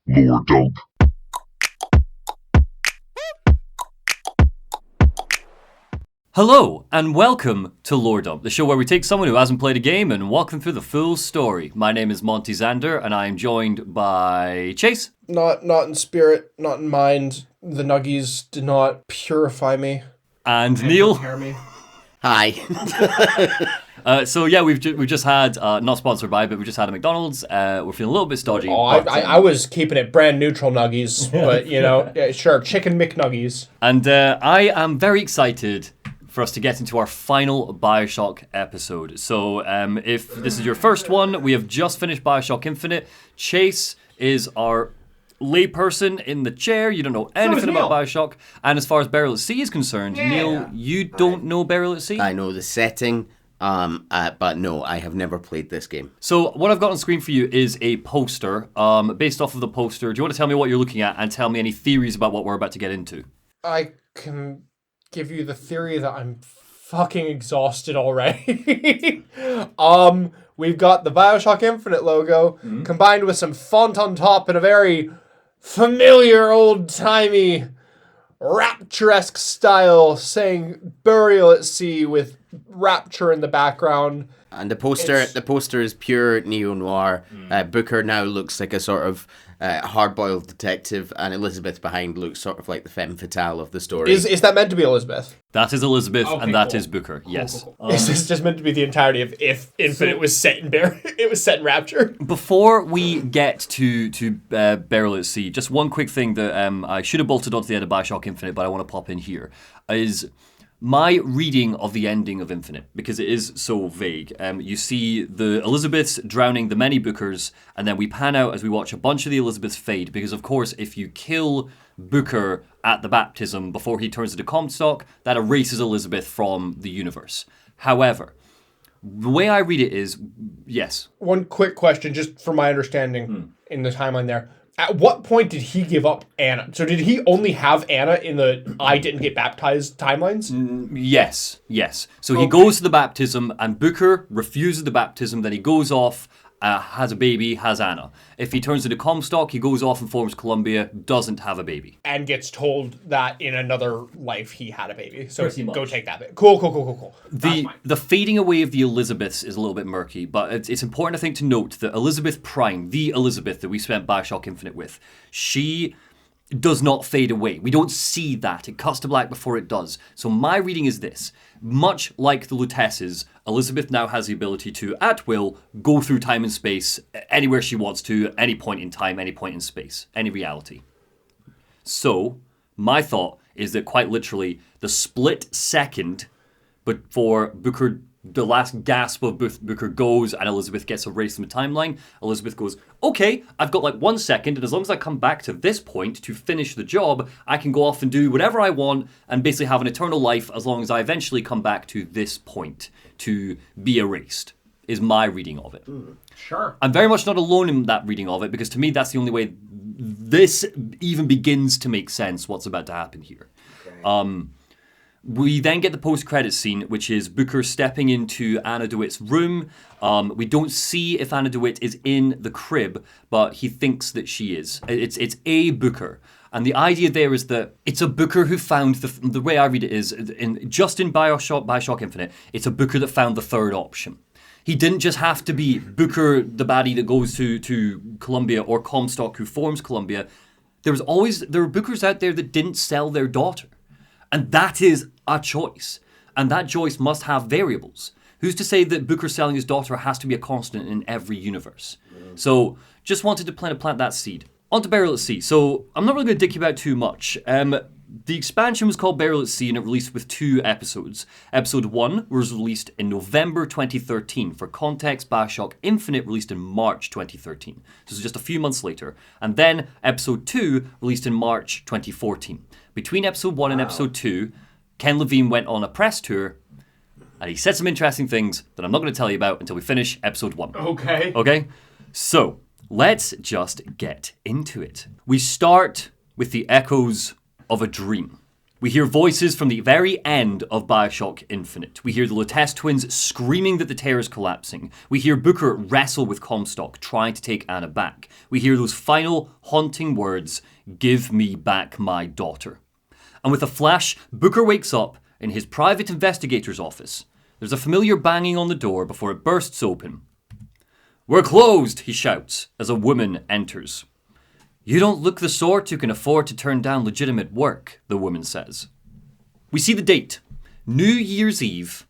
Lower dunk. Hello, and welcome to Lore Dump, the show where we take someone who hasn't played a game and walk them through the full story. My name is Monty Zander, and I am joined by Chase. Not in spirit, not in mind. The nuggies did not purify me. And Neil. Prepare me. Hi. We've just had, not sponsored by, but we just had a McDonald's. We're feeling a little bit stodgy. I was keeping it brand neutral nuggies, but yeah, sure, chicken McNuggies. And I am very excited for us to get into our final Bioshock episode. So if this is your first one, we have just finished Bioshock Infinite. Chase is our layperson in the chair. You don't know anything about Bioshock. And as far as Burial at Sea is concerned, Neil, you don't know Burial at Sea? I know the setting, but no, I have never played this game. So what I've got on screen for you is a poster. Based off of the poster, do you want to tell me what you're looking at and tell me any theories about what we're about to get into? I can give you the theory that I'm fucking exhausted already. We've got the Bioshock Infinite logo combined with some font on top in a very familiar old-timey rapturesque style saying Burial at Sea with rapture in the background. And the poster is pure neo-noir. Booker now looks like a sort of hard-boiled detective, and Elizabeth behind looks sort of like the femme fatale of the story. Is that meant to be Elizabeth? That is Elizabeth, Okay, and that cool. is Booker, yes. Cool. Is this just meant to be the entirety of if Infinite was set in it was set in Rapture? Before we get to Burial at Sea, just one quick thing that I should have bolted onto the end of Bioshock Infinite, but I want to pop in here, is my reading of the ending of Infinite, because it is so vague. You see the Elizabeths drowning the many Bookers, and then we pan out as we watch a bunch of the Elizabeths fade, because of course if you kill Booker at the baptism before he turns into Comstock, that erases Elizabeth from the universe. However, the way I read it is, yes. One quick question, just for my understanding in the timeline there. At what point did he give up Anna? So did he only have Anna in the I didn't get baptized timelines? Yes. So he goes to the baptism, and Booker refuses the baptism, then he goes off, has a baby, has Anna. If he turns into Comstock, he goes off and forms Columbia, doesn't have a baby. And gets told that in another life he had a baby. So Pretty much. go take that bit. Cool. The fading away of the Elizabeths is a little bit murky, but it's important, I think, to note that Elizabeth Prime, the Elizabeth that we spent Bioshock Infinite with, she does not fade away. We don't see that. It cuts to black before it does. So my reading is this. Much like the Lutesses, Elizabeth now has the ability to, at will, go through time and space anywhere she wants to, any point in time, any point in space, any reality. So, my thought is that quite literally, the split second before Booker, the last gasp of Booker goes and Elizabeth gets erased from the timeline, Elizabeth goes, okay, I've got like 1 second, and as long as I come back to this point to finish the job, I can go off and do whatever I want and basically have an eternal life as long as I eventually come back to this point to be erased, is my reading of it. Sure. I'm very much not alone in that reading of it, because to me that's the only way this even begins to make sense, what's about to happen here. Okay. We then get the post-credit scene, which is Booker stepping into Anna DeWitt's room. We don't see if Anna DeWitt is in the crib, but he thinks that she is. It's a Booker. And the idea there is that it's a Booker who found, the way I read it is, in Bioshock Infinite, it's a Booker that found the third option. He didn't just have to be Booker, the baddie that goes to Columbia, or Comstock who forms Columbia. There were Bookers out there that didn't sell their daughter. And that is a choice. And that choice must have variables. Who's to say that Booker selling his daughter has to be a constant in every universe? So, just wanted to plant that seed. On to Burial at Sea. So, I'm not really going to dick you about too much. The expansion was called Burial at Sea, and it released with 2 episodes. Episode 1 was released in November 2013. For context, Bioshock Infinite released in March 2013. This is just a few months later. And then Episode 2 released in March 2014. Between Episode 1 and Episode 2, Ken Levine went on a press tour, and he said some interesting things that I'm not going to tell you about until we finish Episode 1. Okay? So, let's just get into it. We start with the echoes of a dream. We hear voices from the very end of Bioshock Infinite. We hear the Lutece twins screaming that the tear is collapsing. We hear Booker wrestle with Comstock, trying to take Anna back. We hear those final haunting words, "Give me back my daughter." And with a flash, Booker wakes up in his private investigator's office. There's a familiar banging on the door before it bursts open. "We're closed," he shouts as a woman enters. "You don't look the sort who can afford to turn down legitimate work," the woman says. We see the date. New Year's Eve,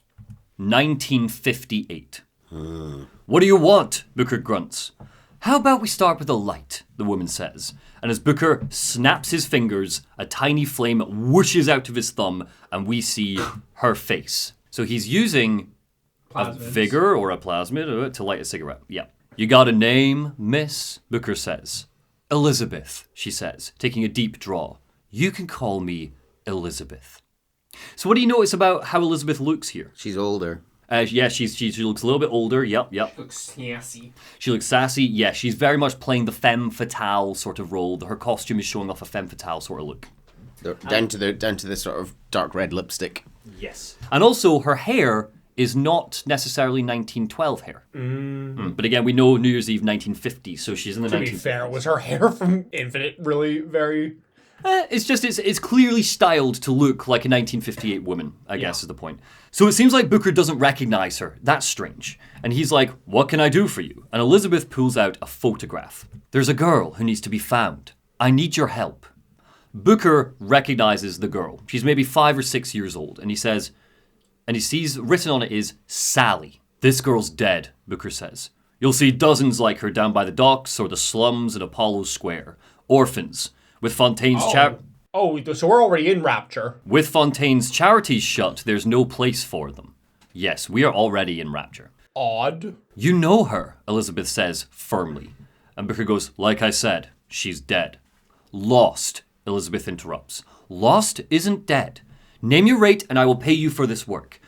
1958. "What do you want?" Booker grunts. "How about we start with a light?" the woman says. And as Booker snaps his fingers, a tiny flame whooshes out of his thumb, and we see her face. So he's using a vigor or a plasmid to light a cigarette. Yeah. "You got a name, miss?" Booker says. "Elizabeth," she says, taking a deep draw. "You can call me Elizabeth." So what do you notice about how Elizabeth looks here? She's older. Yeah, she looks a little bit older. Yep. Looks sassy. She looks sassy. Yeah, she's very much playing the femme fatale sort of role. Her costume is showing off a femme fatale sort of look. Down to the sort of dark red lipstick. Yes. And also, her hair is not necessarily 1912 hair. But again, we know New Year's Eve 1950, so she's in the 1950s. To be fair, was her hair from Infinite really very... It's clearly styled to look like a 1958 woman, I guess is the point. So it seems like Booker doesn't recognize her. That's strange. And he's like, "What can I do for you?" And Elizabeth pulls out a photograph. "There's a girl who needs to be found. I need your help." Booker recognizes the girl. She's maybe 5 or 6 years old. And he says, and he sees written on it is Sally. "This girl's dead," Booker says. "You'll see dozens like her down by the docks or the slums in Apollo Square. Orphans. With Fontaine's so we're already in Rapture. With Fontaine's charities shut, there's no place for them. Yes, we are already in Rapture." Odd. "You know her," Elizabeth says firmly. And Booker goes, "Like I said, she's dead." "Lost," Elizabeth interrupts. "Lost isn't dead. Name your rate and I will pay you for this work.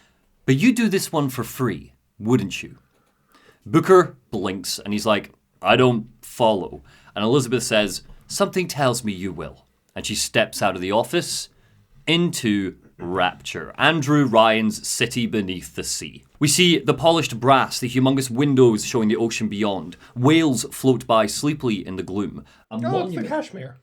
But you do this one for free, wouldn't you?" Booker blinks and he's like, "I don't follow." And Elizabeth says, "Something tells me you will." And she steps out of the office into Rapture, Andrew Ryan's City Beneath the Sea. We see the polished brass, the humongous windows showing the ocean beyond. Whales float by sleepily in the gloom. It's the Kashmir.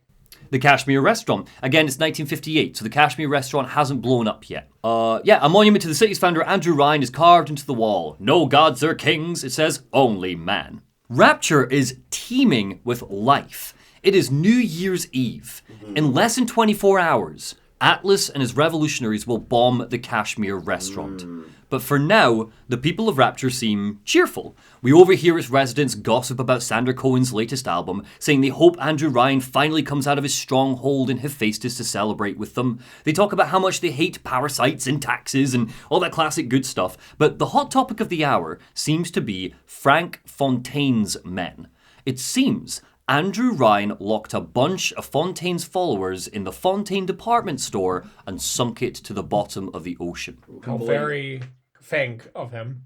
The Kashmir restaurant. Again, it's 1958, so the Kashmir restaurant hasn't blown up yet. A monument to the city's founder, Andrew Ryan, is carved into the wall. "No gods or kings," it says, "only man." Rapture is teeming with life. It is New Year's Eve. In less than 24 hours, Atlas and his revolutionaries will bomb the Kashmir restaurant. But for now, the people of Rapture seem cheerful. We overhear its residents gossip about Sandra Cohen's latest album, saying they hope Andrew Ryan finally comes out of his stronghold in Hephaestus to celebrate with them. They talk about how much they hate parasites and taxes and all that classic good stuff. But the hot topic of the hour seems to be Frank Fontaine's men. It seems Andrew Ryan locked a bunch of Fontaine's followers in the Fontaine department store and sunk it to the bottom of the ocean. How very Fank of him.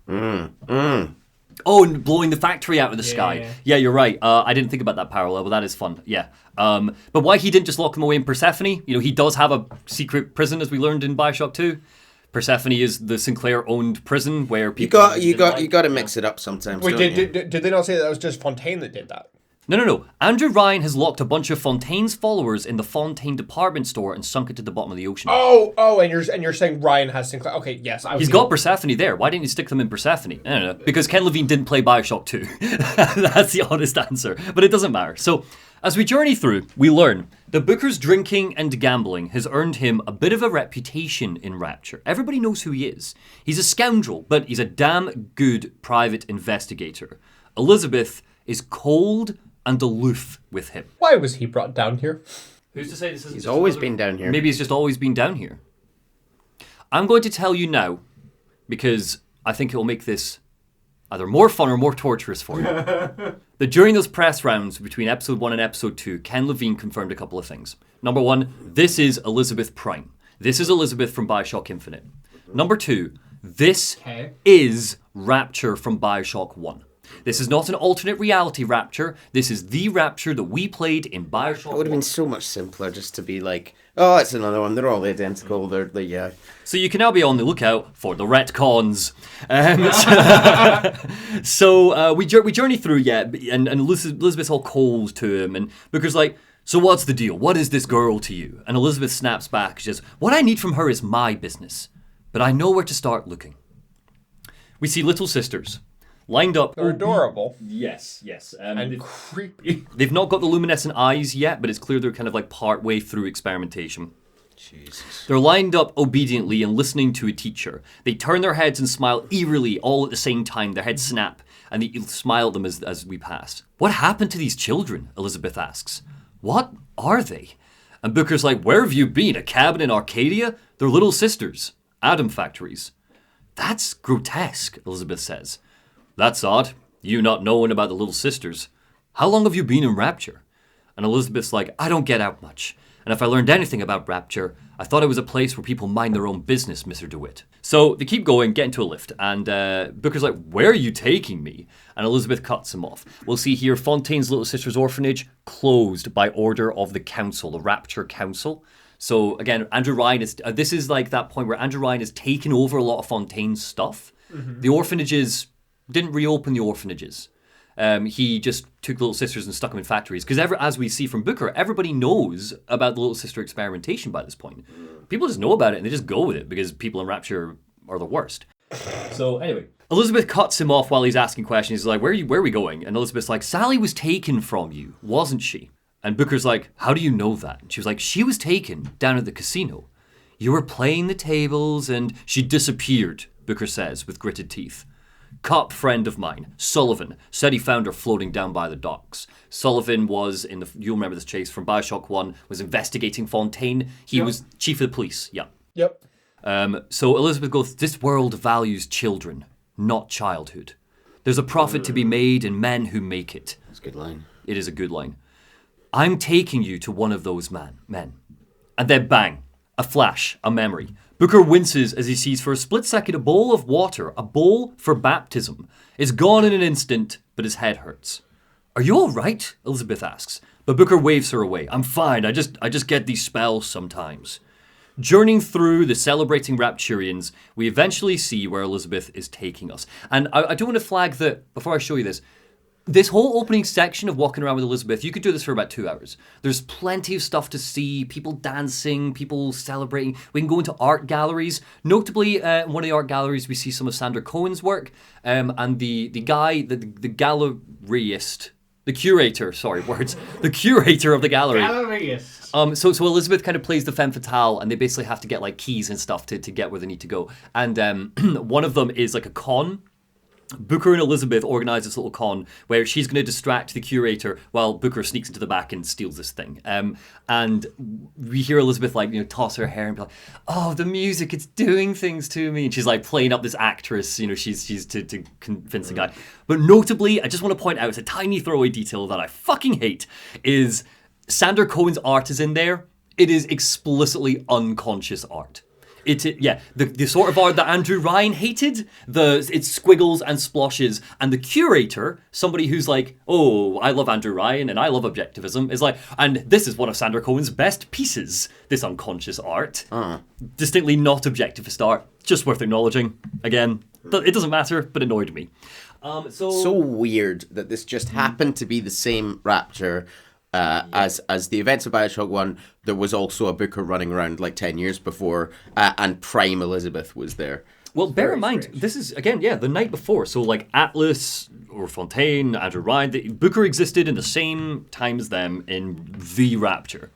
Oh, and blowing the factory out of the sky. Yeah, you're right. I didn't think about that parallel, but that is fun. Yeah. But why he didn't just lock them away in Persephone? You know, he does have a secret prison, as we learned in Bioshock 2. Persephone is the Sinclair-owned prison where people... You got to mix it up sometimes. Wait, did they not say that was just Fontaine that did that? No. Andrew Ryan has locked a bunch of Fontaine's followers in the Fontaine department store and sunk it to the bottom of the ocean. Oh, and you're saying Ryan has Sinclair? Okay, yes. He's got Persephone there. Why didn't you stick them in Persephone? I don't know. Because Ken Levine didn't play Bioshock 2. That's the honest answer. But it doesn't matter. So, as we journey through, we learn that Booker's drinking and gambling has earned him a bit of a reputation in Rapture. Everybody knows who he is. He's a scoundrel, but he's a damn good private investigator. Elizabeth is cold and aloof with him. Why was he brought down here? Who's to say this isn't He's always been down here. Maybe he's just always been down here. I'm going to tell you now, because I think it will make this either more fun or more torturous for you. That during those press rounds between episode 1 and episode 2, Ken Levine confirmed a couple of things. Number 1, this is Elizabeth Prime. This is Elizabeth from Bioshock Infinite. Number 2, this is Rapture from Bioshock 1. This is not an alternate reality Rapture. This is the Rapture that we played in Bioshock. It would have been so much simpler just to be like, oh, it's another one. They're all identical. Yeah. So you can now be on the lookout for the retcons. We journey through, and Elizabeth's all cold to him, and Booker's like, so what's the deal? What is this girl to you? And Elizabeth snaps back. She says, what I need from her is my business, but I know where to start looking. We see little sisters lined up. They're adorable. Yes. And creepy. They've not got the luminescent eyes yet, but it's clear they're kind of like part way through experimentation. Jesus. They're lined up obediently and listening to a teacher. They turn their heads and smile eerily all at the same time. Their heads snap, and they smile at them as we pass. What happened to these children? Elizabeth asks. What are they? And Booker's like, where have you been? A cabin in Arcadia? They're little sisters. Atom factories. That's grotesque, Elizabeth says. That's odd. You not knowing about the little sisters. How long have you been in Rapture? And Elizabeth's like, I don't get out much. And if I learned anything about Rapture, I thought it was a place where people mind their own business, Mr. DeWitt. So they keep going, get into a lift, and Booker's like, where are you taking me? And Elizabeth cuts him off. We'll see here Fontaine's Little Sisters Orphanage closed by order of the council, the Rapture Council. So again, Andrew Ryan is, this is like that point where Andrew Ryan has taken over a lot of Fontaine's stuff. Mm-hmm. The orphanages, didn't reopen the orphanages. He just took Little Sisters and stuck them in factories. Because as we see from Booker, everybody knows about the Little Sister experimentation by this point. People just know about it and they just go with it because people in Rapture are the worst. So anyway, Elizabeth cuts him off while he's asking questions. He's like, where are we going? And Elizabeth's like, Sally was taken from you, wasn't she? And Booker's like, how do you know that? And she was like, she was taken down at the casino. You were playing the tables and she disappeared, Booker says with gritted teeth. Cop friend of mine, Sullivan, said he found her floating down by the docks. Sullivan was, you'll remember this chase from Bioshock 1, was investigating Fontaine. He was chief of the police, yeah. Yep. So Elizabeth goes, this world values children, not childhood. There's a profit to be made in men who make it. That's a good line. It is a good line. I'm taking you to one of those men. And then bang, a flash, a memory. Booker winces as he sees for a split second a bowl of water, a bowl for baptism. It's gone in an instant, but his head hurts. Are you all right? Elizabeth asks. But Booker waves her away. I'm fine, I just get these spells sometimes. Journeying through the celebrating Rapturians, we eventually see where Elizabeth is taking us. And I do want to flag that, before I show you this whole opening section of walking around with Elizabeth, you could do this for about 2 hours. There's plenty of stuff to see, people dancing, people celebrating. We can go into art galleries. Notably, in one of the art galleries, we see some of Sandra Cohen's work. And the guy, the galleryist, the curator of the gallery. Galleryist. So Elizabeth kind of plays the femme fatale, and they basically have to get like keys and stuff to get where they need to go. And one of them is like a con. Booker and Elizabeth organize this little con where she's going to distract the curator while Booker sneaks into the back and steals this thing. And we hear Elizabeth toss her hair and be like, "Oh, the music, it's doing things to me." And she's like playing up this actress, she's to convince the guy. But notably, I just want to point out, it's a tiny throwaway detail that I fucking hate, is Sandra Cohen's art is in there. It is explicitly unconscious art. The sort of art that Andrew Ryan hated, it's squiggles and splashes, and the curator, somebody who's like, oh, I love Andrew Ryan and I love objectivism, is like, and this is one of Sandra Cohen's best pieces, this unconscious art. Distinctly not objectivist art, just worth acknowledging. Again, it doesn't matter, but it annoyed me. So weird that this just happened to be the same Rapture. As the events of Bioshock 1, there was also a Booker running around like 10 years before, and Prime Elizabeth was there. Well, bear in mind, this is, again, the night before. So, like, Atlas or Fontaine, Andrew Ryan, Booker existed in the same time as them in the Rapture.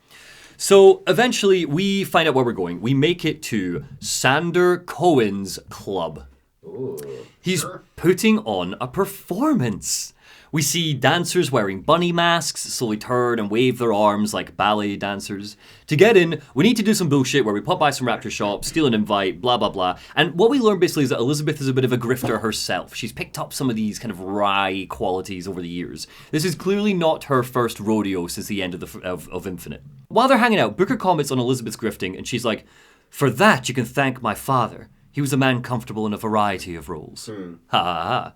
So, eventually, we find out where we're going. We make it to Sandra Cohen's club. Ooh, He's putting on a performance. We see dancers wearing bunny masks slowly turn and wave their arms like ballet dancers. To get in, we need to do some bullshit where we pop by some Rapture shop, steal an invite, blah, blah, blah. And what we learn basically is that Elizabeth is a bit of a grifter herself. She's picked up some of these kind of wry qualities over the years. This is clearly not her first rodeo since the end of Infinite. While they're hanging out, Booker comments on Elizabeth's grifting, and she's like, "For that you can thank my father. He was a man comfortable in a variety of roles." Ha ha ha.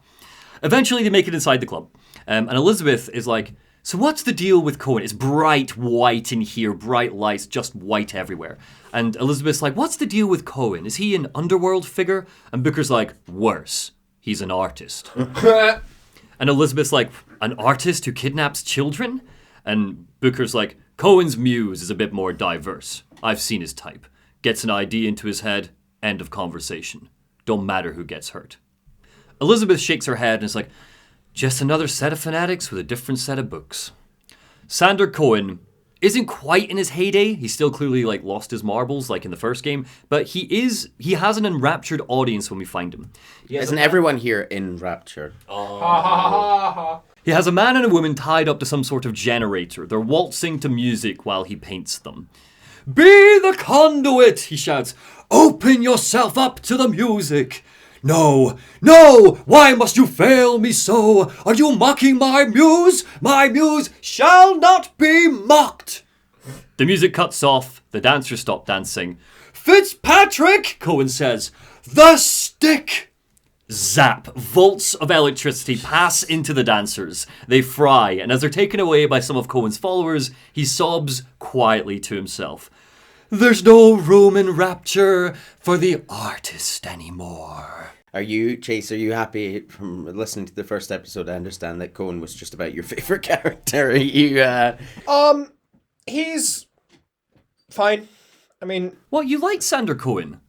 Eventually, they make it inside the club. And Elizabeth is like, so what's the deal with Cohen? It's bright white in here, bright lights, just white everywhere. And Elizabeth's like, what's the deal with Cohen? Is he an underworld figure? And Booker's like, worse. He's an artist. And Elizabeth's like, an artist who kidnaps children? And Booker's like, Cohen's muse is a bit more diverse. I've seen his type. Gets an idea into his head, end of conversation. Don't matter who gets hurt. Elizabeth shakes her head and is like, just another set of fanatics with a different set of books. Sander Cohen isn't quite in his heyday. He's still clearly like lost his marbles like in the first game, but he has an enraptured audience when we find him. Isn't everyone here enraptured? He has a man and a woman tied up to some sort of generator. They're waltzing to music while he paints them. Be the conduit, he shouts. Open yourself up to the music. No, no, why must you fail me so? Are you mocking my muse? My muse shall not be mocked. The music cuts off. The dancers stop dancing. Fitzpatrick, Cohen says, the stick. Zap. Volts of electricity pass into the dancers. They fry, and as they're taken away by some of Cohen's followers, he sobs quietly to himself. There's no room in rapture for the artist anymore. Are you, Chase, are you happy from listening to the first episode? I understand that Cohen was just about your favourite character. Are you, He's fine. I mean... What, you like Sander Cohen?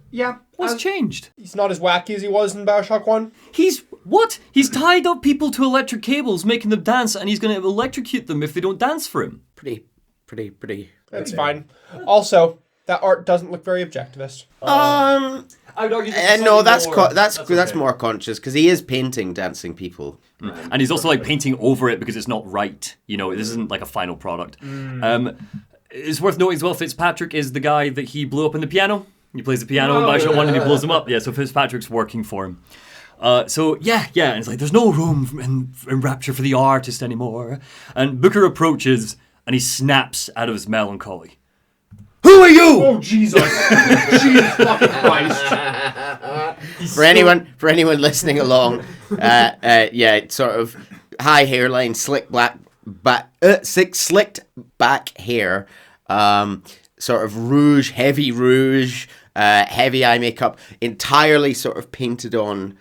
Yeah. What's changed? He's not as wacky as he was in Bioshock 1. What? He's tied up people to electric cables, making them dance, and he's going to electrocute them if they don't dance for him. Pretty. That's fine. Also, that art doesn't look very objectivist. I would argue No, that's more conscious, because he is painting dancing people. And he's also like painting over it because it's not right. You know, this isn't like a final product. It's worth noting as well, Fitzpatrick is the guy that he blew up in the piano. He plays the piano in Bioshock 1 and he blows him up. Yeah, so Fitzpatrick's working for him. And it's like, there's no room in rapture for the artist anymore. And Booker approaches and he snaps out of his melancholy. Who are you? Oh, Jesus. Jesus fucking Christ. For anyone listening along, sort of high hairline, slicked back hair, sort of heavy rouge, heavy eye makeup, entirely sort of painted on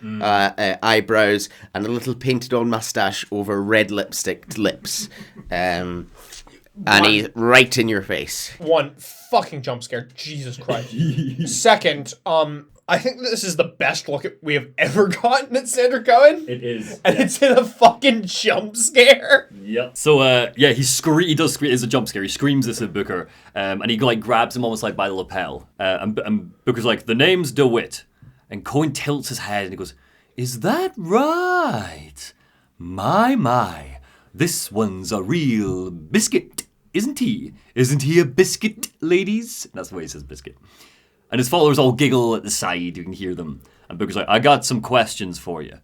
eyebrows, and a little painted on mustache over red lipstick lips. And he's right in your face. One, fucking jump scare. Jesus Christ. Second, I think this is the best look we have ever gotten at Sander Cohen. It is. And it's in a fucking jump scare. Yep. So, he does scream. It's a jump scare. He screams this at Booker. And he, like, grabs him almost, like, by the lapel. And Booker's like, the name's DeWitt. And Cohen tilts his head and he goes, is that right? My. This one's a real biscuit, isn't he? Isn't he a biscuit, ladies? That's the way he says biscuit. And his followers all giggle at the side. You can hear them. And Booker's like, I got some questions for you.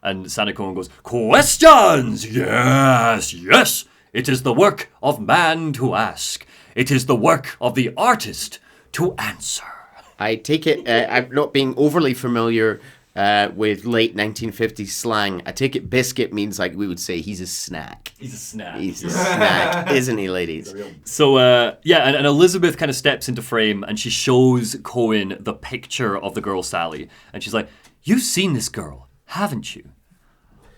And Sander Cohen goes, questions! Yes! It is the work of man to ask. It is the work of the artist to answer. I take it, I'm not being overly familiar with late 1950s slang. I take it biscuit means, like we would say, he's a snack. He's a snack. He's a snack, isn't he, ladies? So, and Elizabeth kind of steps into frame and she shows Cohen the picture of the girl Sally. And she's like, you've seen this girl, haven't you?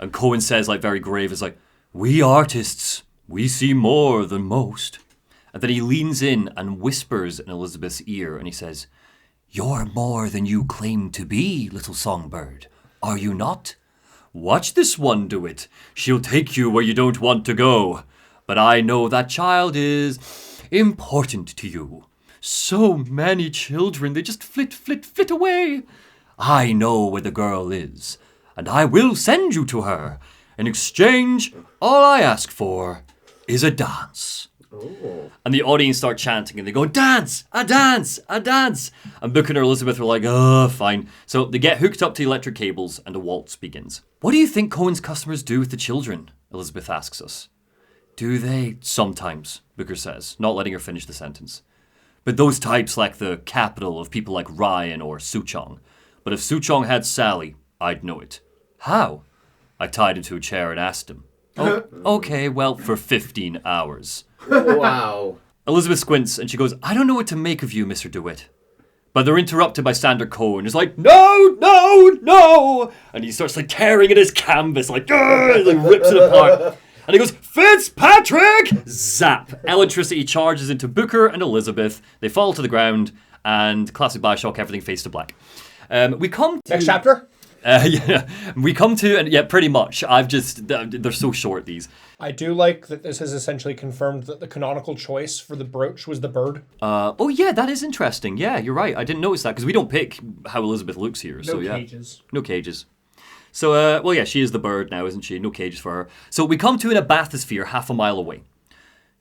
And Cohen says, like, very grave, is like, we artists, we see more than most. And then he leans in and whispers in Elizabeth's ear and he says, you're more than you claim to be, little songbird, are you not? Watch this one do it. She'll take you where you don't want to go. But I know that child is important to you. So many children, they just flit away. I know where the girl is, and I will send you to her. In exchange, all I ask for is a dance. Ooh. And the audience start chanting and they go, dance, a dance, a dance. And Booker and Elizabeth are like, oh, fine. So they get hooked up to electric cables and a waltz begins. What do you think Cohen's customers do with the children? Elizabeth asks us. Do they? Sometimes, Booker says, not letting her finish the sentence. But those types lack the capital of people like Ryan or Suchong. But if Suchong had Sally, I'd know it. How? I tied him to a chair and asked him. Oh, okay, well, for 15 hours. Wow. Elizabeth squints and she goes, I don't know what to make of you, Mr. DeWitt. But they're interrupted by Sander Cohen. He's like, no, no, no. And he starts like tearing at his canvas, like rips it apart. And he goes, Fitzpatrick! Zap. Electricity charges into Booker and Elizabeth. They fall to the ground. And classic Bioshock, everything fades to black. We come to... Next chapter? Yeah, we come to, and yeah, pretty much. They're so short, these. I do like that this has essentially confirmed that the canonical choice for the brooch was the bird. Oh yeah, that is interesting. Yeah, you're right. I didn't notice that because we don't pick how Elizabeth looks here. So yeah, cages. No cages. So well, yeah, she is the bird now, isn't she? No cages for her. So we come to an abathosphere half a mile away.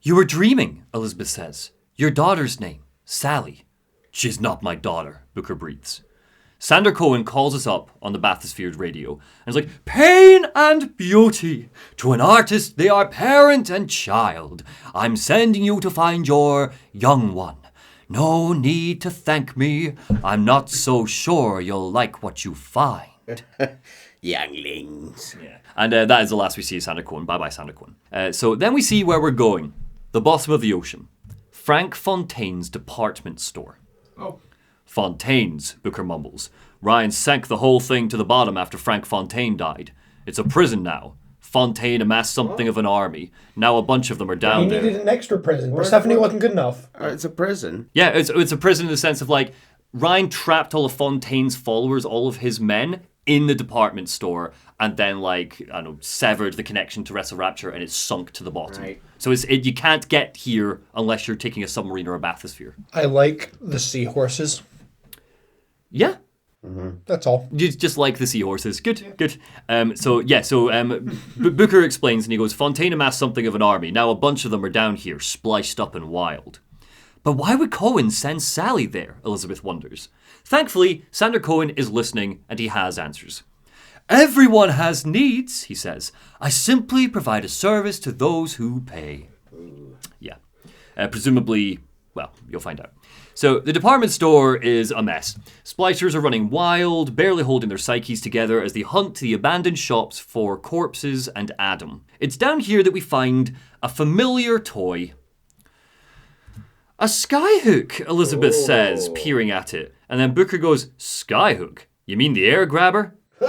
You were dreaming, Elizabeth says. Your daughter's name, Sally. She's not my daughter, Booker breathes. Sander Cohen calls us up on the bathysphere's radio and is like, pain and beauty. To an artist, they are parent and child. I'm sending you to find your young one. No need to thank me. I'm not so sure you'll like what you find. Younglings. Yeah. And that is the last we see of Sander Cohen. Bye-bye, Sander Cohen. So then we see where we're going. The bottom of the ocean. Frank Fontaine's department store. Oh. Fontaine's, Booker mumbles. Ryan sank the whole thing to the bottom after Frank Fontaine died. It's a prison now. Fontaine amassed something of an army. Now a bunch of them are down He there. needed an extra prison. Persephone wasn't good enough. It's a prison. Yeah, it's a prison in the sense of like, Ryan trapped all of Fontaine's followers, all of his men, in the department store, and then like, I don't know, severed the connection to Wrestle Rapture, and it sunk to the bottom. Right. So you can't get here unless you're taking a submarine or a bathysphere. I like the seahorses. Yeah. That's all. You just like the seahorses. Good, good. Booker explains and he goes, Fontaine amassed something of an army. Now a bunch of them are down here, spliced up and wild. But why would Cohen send Sally there? Elizabeth wonders. Thankfully, Sander Cohen is listening and he has answers. Everyone has needs, he says. I simply provide a service to those who pay. Yeah. Presumably, well, you'll find out. So the department store is a mess. Splicers are running wild, barely holding their psyches together as they hunt the abandoned shops for corpses and Adam. It's down here that we find a familiar toy. A skyhook, Elizabeth says, peering at it. And then Booker goes, Skyhook? You mean the air grabber? He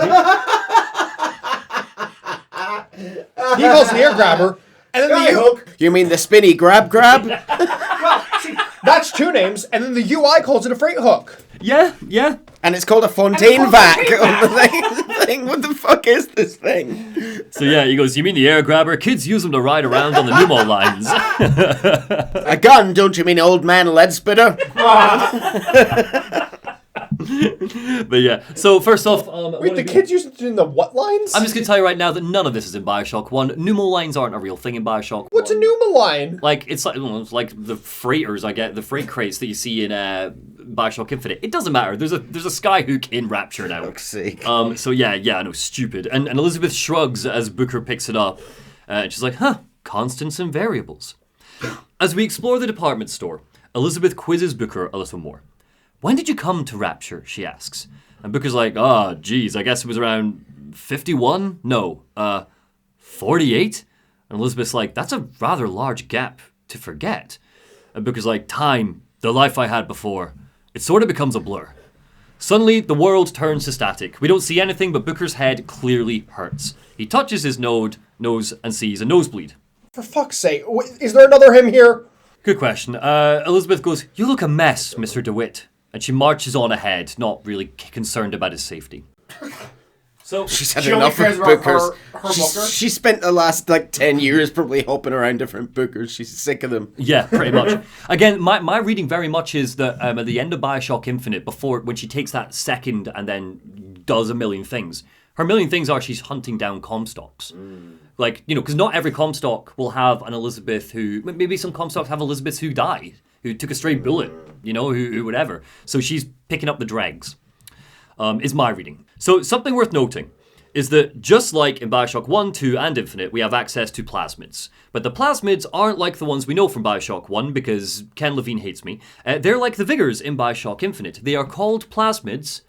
calls the air grabber, and then the hook. You mean the spinny grab? That's two names, and then the UI calls it a freight hook. Yeah, yeah. And it's called a Fontaine vac on the thing. What the fuck is this thing? So yeah, he goes, you mean the air grabber? Kids use them to ride around on the pneumo lines. A gun, don't you mean old man lead spitter? But yeah, so first off... Wait, the kids use it in the what lines? I'm just going to tell you right now that none of this is in Bioshock 1. Pneumo lines aren't a real thing in Bioshock 1. What's a pneuma line? Like, it's like the freighters, the freight crates that you see in Bioshock Infinite. It doesn't matter. There's a skyhook in Rapture now. Fuck's sake. So yeah, I know, stupid. And Elizabeth shrugs as Booker picks it up. And she's like, constants and variables. As we explore the department store, Elizabeth quizzes Booker a little more. When did you come to Rapture, she asks. And Booker's like, geez, I guess it was around 51? No, 48? And Elizabeth's like, that's a rather large gap to forget. And Booker's like, time, the life I had before. It sort of becomes a blur. Suddenly, the world turns to static. We don't see anything, but Booker's head clearly hurts. He touches his nose and sees a nosebleed. For fuck's sake, is there another him here? Good question. Elizabeth goes, you look a mess, Mr. DeWitt. And she marches on ahead, not really concerned about his safety. So she's had enough of bookers. She spent the last 10 years probably hopping around different bookers. She's sick of them. Yeah, pretty much. Again, my reading very much is that at the end of Bioshock Infinite, when she takes that second and then does a million things, her million things are she's hunting down Comstocks. Because not every Comstock will have an Elizabeth who... Maybe some Comstocks have Elizabeths who died, who took a stray bullet, who whatever. So she's picking up the dregs, is my reading. So something worth noting is that just like in Bioshock 1, 2, and Infinite, we have access to plasmids. But the plasmids aren't like the ones we know from Bioshock 1, because Ken Levine hates me. They're like the Vigors in Bioshock Infinite. They are called plasmids.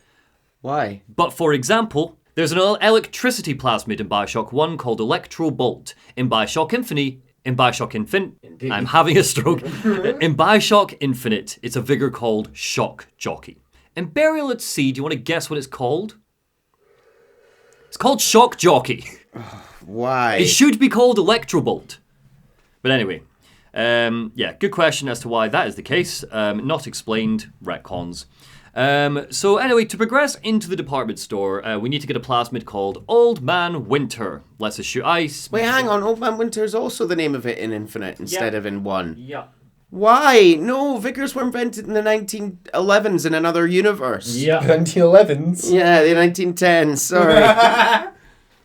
Why? But for example, There's an electricity plasmid in Bioshock 1 called Electro Bolt. In Bioshock Infinite, I'm having a stroke. In Bioshock Infinite, it's a vigor called Shock Jockey. In Burial at Sea, do you want to guess what it's called? It's called Shock Jockey. Why? It should be called Electro Bolt. But anyway, good question as to why that is the case. Not explained, retcons. So anyway, to progress into the department store, we need to get a plasmid called Old Man Winter. Lets us shoot ice. Wait, hang on. Old Man Winter is also the name of it in Infinite instead of in 1. Yeah. Why? No, vigors were invented in the 1911s in another universe. Yeah. 1911s? Yeah, the 1910s. Sorry.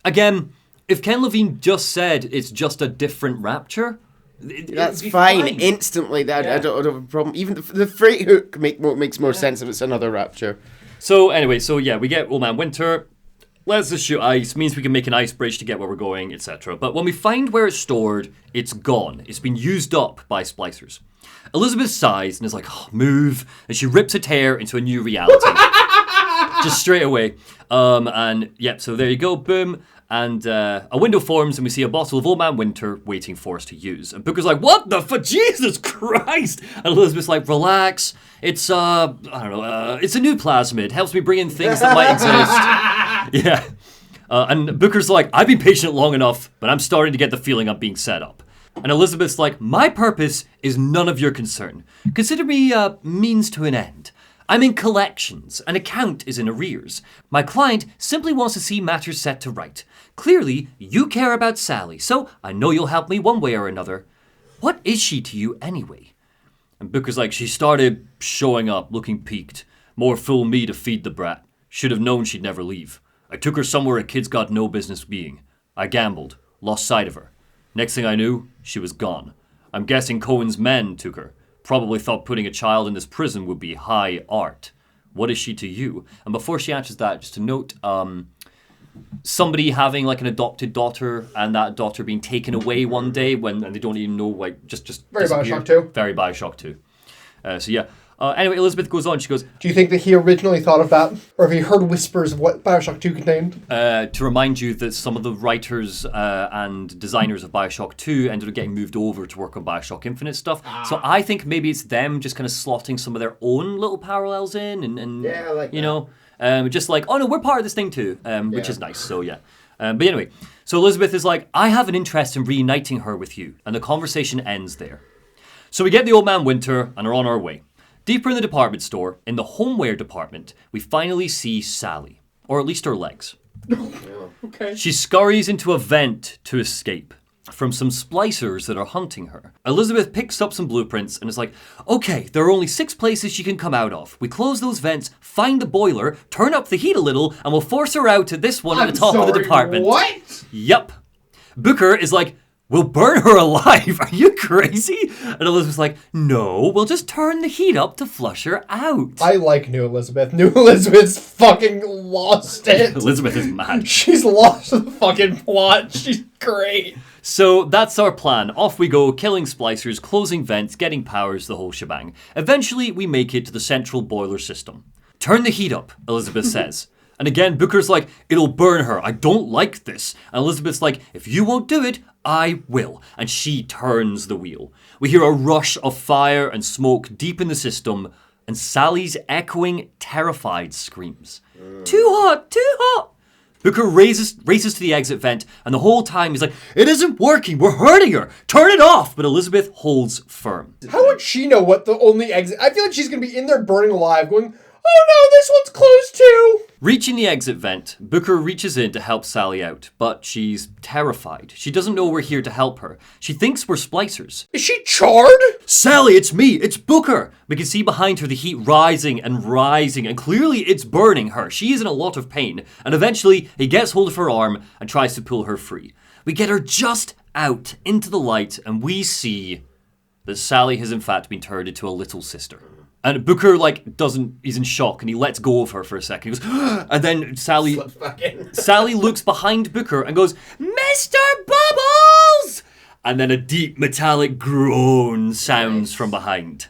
Again, if Ken Levine just said it's just a different Rapture, That's fine. Instantly, I don't have a problem. Even the freight hook makes more sense if it's another Rapture. So anyway, we get Old Man Winter. Let's just shoot ice. Means we can make an ice bridge to get where we're going, etc. But when we find where it's stored, it's gone. It's been used up by splicers. Elizabeth sighs and is like, oh, move. And she rips a tear into a new reality. Just straight away. So there you go. Boom. And a window forms and we see a bottle of Old Man Winter waiting for us to use. And Booker's like, what the fuck? Jesus Christ! And Elizabeth's like, relax. It's, it's a new plasmid. Helps me bring in things that might exist. Yeah. And Booker's like, I've been patient long enough, but I'm starting to get the feeling I'm being set up. And Elizabeth's like, my purpose is none of your concern. Consider me a means to an end. I'm in collections. An account is in arrears. My client simply wants to see matters set to right. Clearly, you care about Sally, so I know you'll help me one way or another. What is she to you anyway? And Booker's like, she started showing up, looking peaked. More fool me to feed the brat. Should have known she'd never leave. I took her somewhere a kid's got no business being. I gambled, lost sight of her. Next thing I knew, she was gone. I'm guessing Cohen's men took her. Probably thought putting a child in this prison would be high art. What is she to you? And before she answers that, just to note, somebody having like an adopted daughter and that daughter being taken away one day and they don't even know, like, just Very Bioshock 2. Very Bioshock 2. Anyway, Elizabeth goes on. She goes, do you think that he originally thought of that? Or have you heard whispers of what Bioshock 2 contained? To remind you that some of the writers and designers of Bioshock 2 ended up getting moved over to work on Bioshock Infinite stuff. So I think maybe it's them just kind of slotting some of their own little parallels in and Yeah, I like you know, just like, oh no, we're part of this thing too, which is nice. So yeah. But anyway, so Elizabeth is like, I have an interest in reuniting her with you. And the conversation ends there. So we get the Old Man Winter and are on our way. Deeper in the department store, in the homeware department, we finally see Sally. Or at least her legs. Okay. She scurries into a vent to escape from some splicers that are hunting her. Elizabeth picks up some blueprints and is like, okay, there are only 6 places she can come out of. We close those vents, find the boiler, turn up the heat a little, and we'll force her out to this one at the top of the department. What? Yep. Booker is like, we'll burn her alive. Are you crazy? And Elizabeth's like, no, we'll just turn the heat up to flush her out. I like New Elizabeth. New Elizabeth's fucking lost it. Elizabeth is mad. She's lost the fucking plot. She's great. So that's our plan. Off we go, killing splicers, closing vents, getting powers, the whole shebang. Eventually, we make it to the central boiler system. Turn the heat up, Elizabeth says. And again, Booker's like, it'll burn her. I don't like this. And Elizabeth's like, if you won't do it, I will. And she turns the wheel. We hear a rush of fire and smoke deep in the system, and Sally's echoing, terrified screams. Too hot, too hot. Booker races to the exit vent, and the whole time he's like, it isn't working, we're hurting her. Turn it off. But Elizabeth holds firm. How would she know what the only exit? I feel like she's going to be in there burning alive going, oh no, this one's closed too. Reaching the exit vent, Booker reaches in to help Sally out, but she's terrified. She doesn't know we're here to help her. She thinks we're splicers. Is she charred? Sally, it's me, it's Booker! We can see behind her the heat rising, and clearly it's burning her. She is in a lot of pain, and eventually he gets hold of her arm and tries to pull her free. We get her just out into the light, and we see that Sally has in fact been turned into a little sister. And Booker, he's in shock, and he lets go of her for a second. He goes, and then Sally looks behind Booker and goes, Mr. Bubbles! And then a deep metallic groan sounds from behind.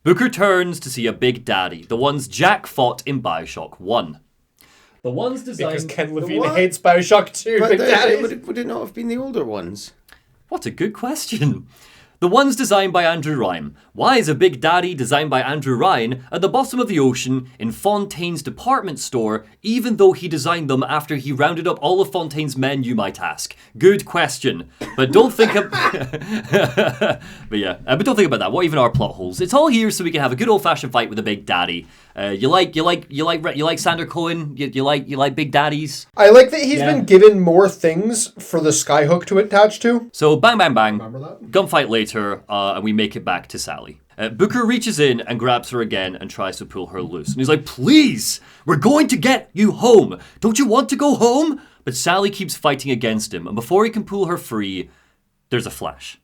Booker turns to see a big daddy, the ones Jack fought in Bioshock 1. The ones designed... Because Ken Levine hates Bioshock 2, But Big Daddy. would it not have been the older ones? What a good question. The ones designed by Andrew Ryan. Why is a Big Daddy designed by Andrew Ryan at the bottom of the ocean in Fontaine's department store, even though he designed them after he rounded up all of Fontaine's men, you might ask? Good question. But don't think but don't think about that. What even are plot holes? It's all here so we can have a good old-fashioned fight with a Big Daddy. You like Sander Cohen? You like Big Daddies? I like that he's been given more things for the skyhook to attach to. So bang, bang, bang. Remember that? Gunfight later, and we make it back to Sally. Booker reaches in and grabs her again and tries to pull her loose. And he's like, please, we're going to get you home. Don't you want to go home? But Sally keeps fighting against him, and before he can pull her free, there's a flash.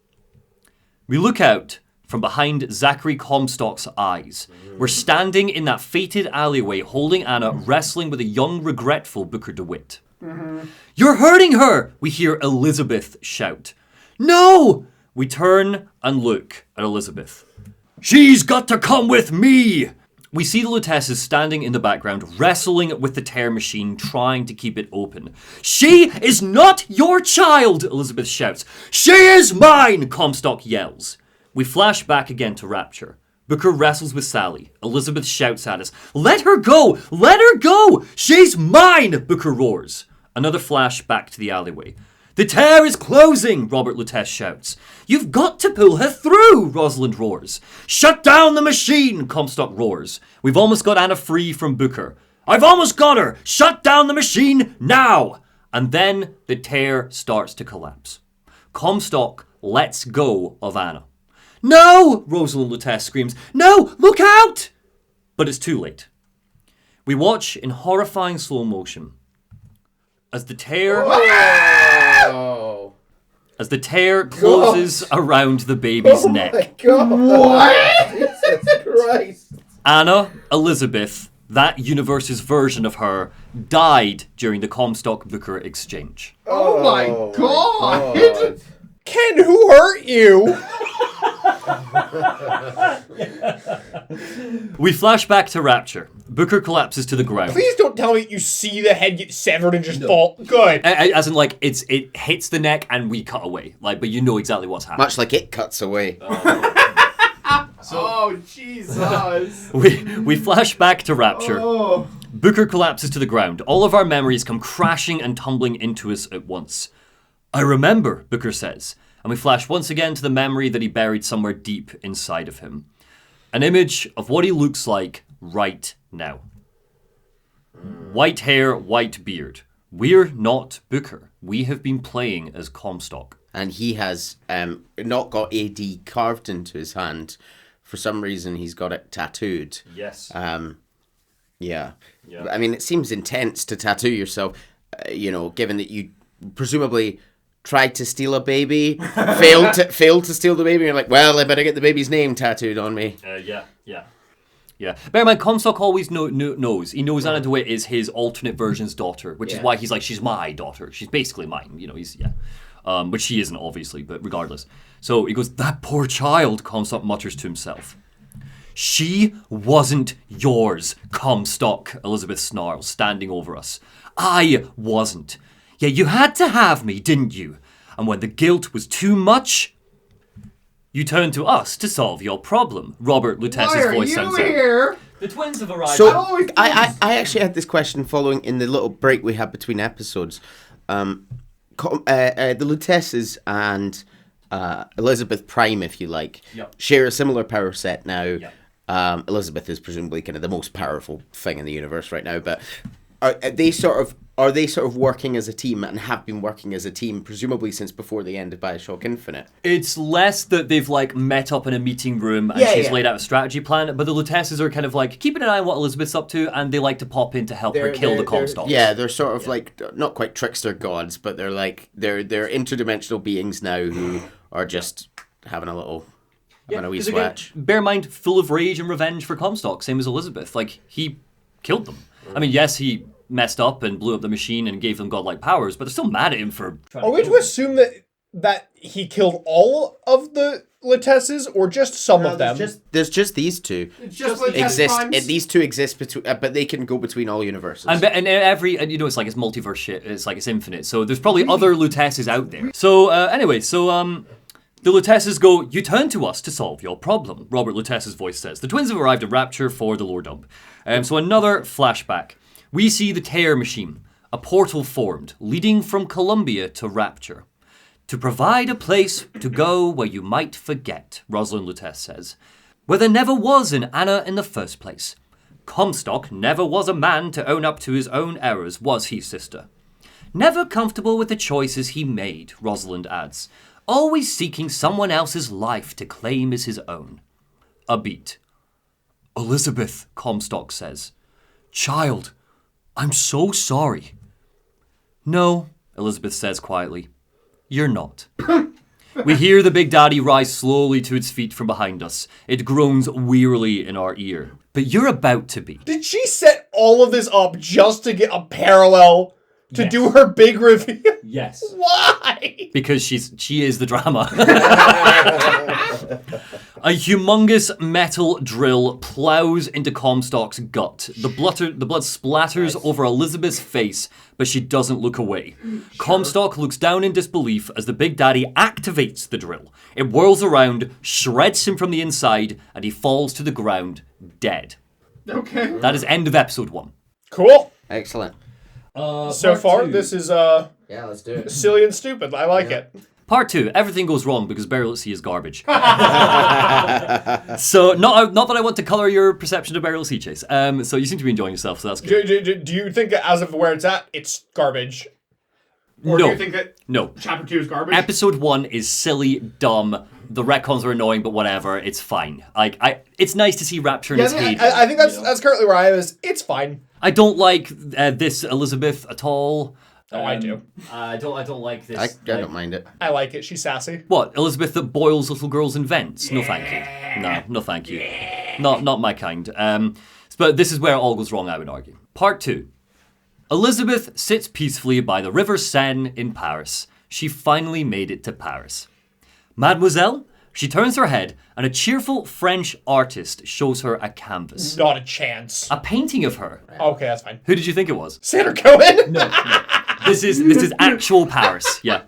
We look out from behind Zachary Comstock's eyes. We're standing in that fated alleyway holding Anna wrestling with a young, regretful Booker DeWitt. You're hurting her, we hear Elizabeth shout. No! We turn and look at Elizabeth. She's got to come with me! We see the Lutesses standing in the background, wrestling with the tear machine, trying to keep it open. She is not your child, Elizabeth shouts. She is mine, Comstock yells. We flash back again to Rapture. Booker wrestles with Sally. Elizabeth shouts at us, let her go! Let her go! She's mine! Booker roars. Another flash back to the alleyway. The tear is closing, Robert Lutece shouts. You've got to pull her through, Rosalind roars. Shut down the machine, Comstock roars. We've almost got Anna free from Booker. I've almost got her! Shut down the machine now! And then the tear starts to collapse. Comstock lets go of Anna. No! Rosalind Lutece screams. No! Look out! But it's too late. We watch in horrifying slow motion as the tear... As the tear closes around the baby's neck. My God. What? Jesus Christ. Anna Elizabeth, that universe's version of her, died during the Comstock-Booker exchange. Oh my God! Ken, who hurt you? We flash back to Rapture. Booker collapses to the ground. Please don't tell me you see the head get severed and just fall. Good. As in, like, it hits the neck and we cut away. Like, but you know exactly what's happening. Much like it cuts away. Oh, Jesus. We flash back to Rapture. Oh. Booker collapses to the ground. All of our memories come crashing and tumbling into us at once. I remember, Booker says. And we flash once again to the memory that he buried somewhere deep inside of him. An image of what he looks like right now. White hair, white beard. We're not Booker. We have been playing as Comstock. And he has not got AD carved into his hand. For some reason, he's got it tattooed. Yes. Yeah. I mean, it seems intense to tattoo yourself, given that you presumably tried to steal a baby, failed to steal the baby, and you're like, well, I better get the baby's name tattooed on me. Yeah. Bear in mind, Comstock always knows. He knows Anna DeWitt is his alternate version's daughter, which is why he's like, she's my daughter. She's basically mine. Which she isn't, obviously, but regardless. So he goes, that poor child, Comstock mutters to himself. She wasn't yours, Comstock, Elizabeth snarls, standing over us. I wasn't. Yeah, you had to have me, didn't you? And when the guilt was too much, you turned to us to solve your problem. Robert Lutece's voice sounds out. Here? The twins have arrived. So I actually had this question following in the little break we had between episodes. The Lutesses and Elizabeth Prime, if you like, share a similar power set now. Yep. Elizabeth is presumably kind of the most powerful thing in the universe right now, but are they sort of working as a team and have been working as a team presumably since before the end of Bioshock Infinite? It's less that they've like met up in a meeting room and she's laid out a strategy plan, but the Lutesses are kind of like keeping an eye on what Elizabeth's up to, and they like to pop in to help her kill the Comstocks. Yeah, they're sort of like not quite trickster gods, but they're interdimensional beings now who are just having a little having a wee swatch. Bear in mind, full of rage and revenge for Comstock, same as Elizabeth. Like, he killed them. I mean, yes, he messed up and blew up the machine and gave them godlike powers, but they're still mad at him for trying Are we to assume that he killed all of the Lutesses or just some of them? There's just these two. It's just These two exist between, but they can go between all universes. And every, you know, it's like it's multiverse shit. It's like it's infinite. So there's probably other Lutesses out there. So anyway, the Lutesses go, "You turn to us to solve your problem," Robert Lutesse's voice says. The twins have arrived at Rapture for the lore dump. So another flashback. We see the Tear Machine, a portal formed, leading from Columbia to Rapture. "To provide a place to go where you might forget," Rosalind Lutece says. "Where there never was an Anna in the first place. Comstock never was a man to own up to his own errors, was he, sister? Never comfortable with the choices he made," Rosalind adds. "Always seeking someone else's life to claim as his own." A beat. "Elizabeth," Comstock says. "Child, I'm so sorry." "No," Elizabeth says quietly. "You're not." We hear the Big Daddy rise slowly to its feet from behind us. It groans wearily in our ear. "But you're about to be." Did she set all of this up just to get a parallel to do her big reveal? Yes. Why? Because she is the drama. A humongous metal drill plows into Comstock's gut. The blood splatters over Elizabeth's face, but she doesn't look away. Sure. Comstock looks down in disbelief as the Big Daddy activates the drill. It whirls around, shreds him from the inside, and he falls to the ground, dead. Okay. That is end of episode 1. Cool. Excellent. So far, this is yeah, let's do it. silly and stupid. I like it. Part 2, everything goes wrong because Burial at Sea is garbage. So, not that I want to colour your perception of Burial at Sea, Chase. So you seem to be enjoying yourself, so that's good. Do you think that as of where it's at, it's garbage? Or No. do you think that No. Chapter 2 is garbage? Episode 1 is silly, dumb. The retcons are annoying, but whatever. It's fine. It's nice to see Rapture in its heyday. I think that's currently where I am. It's fine. I don't like this Elizabeth at all. Oh, I do. I don't like this. I don't mind it. I like it. She's sassy. What, Elizabeth that boils little girls in vents? No, thank you. No, thank you. Not my kind. But this is where it all goes wrong, I would argue. Part 2. Elizabeth sits peacefully by the River Seine in Paris. She finally made it to Paris. "Mademoiselle?" She turns her head, and a cheerful French artist shows her a canvas. Not a chance. A painting of her. Okay, that's fine. Who did you think it was? Sandra Cohen? No. This is actual Paris. Yeah.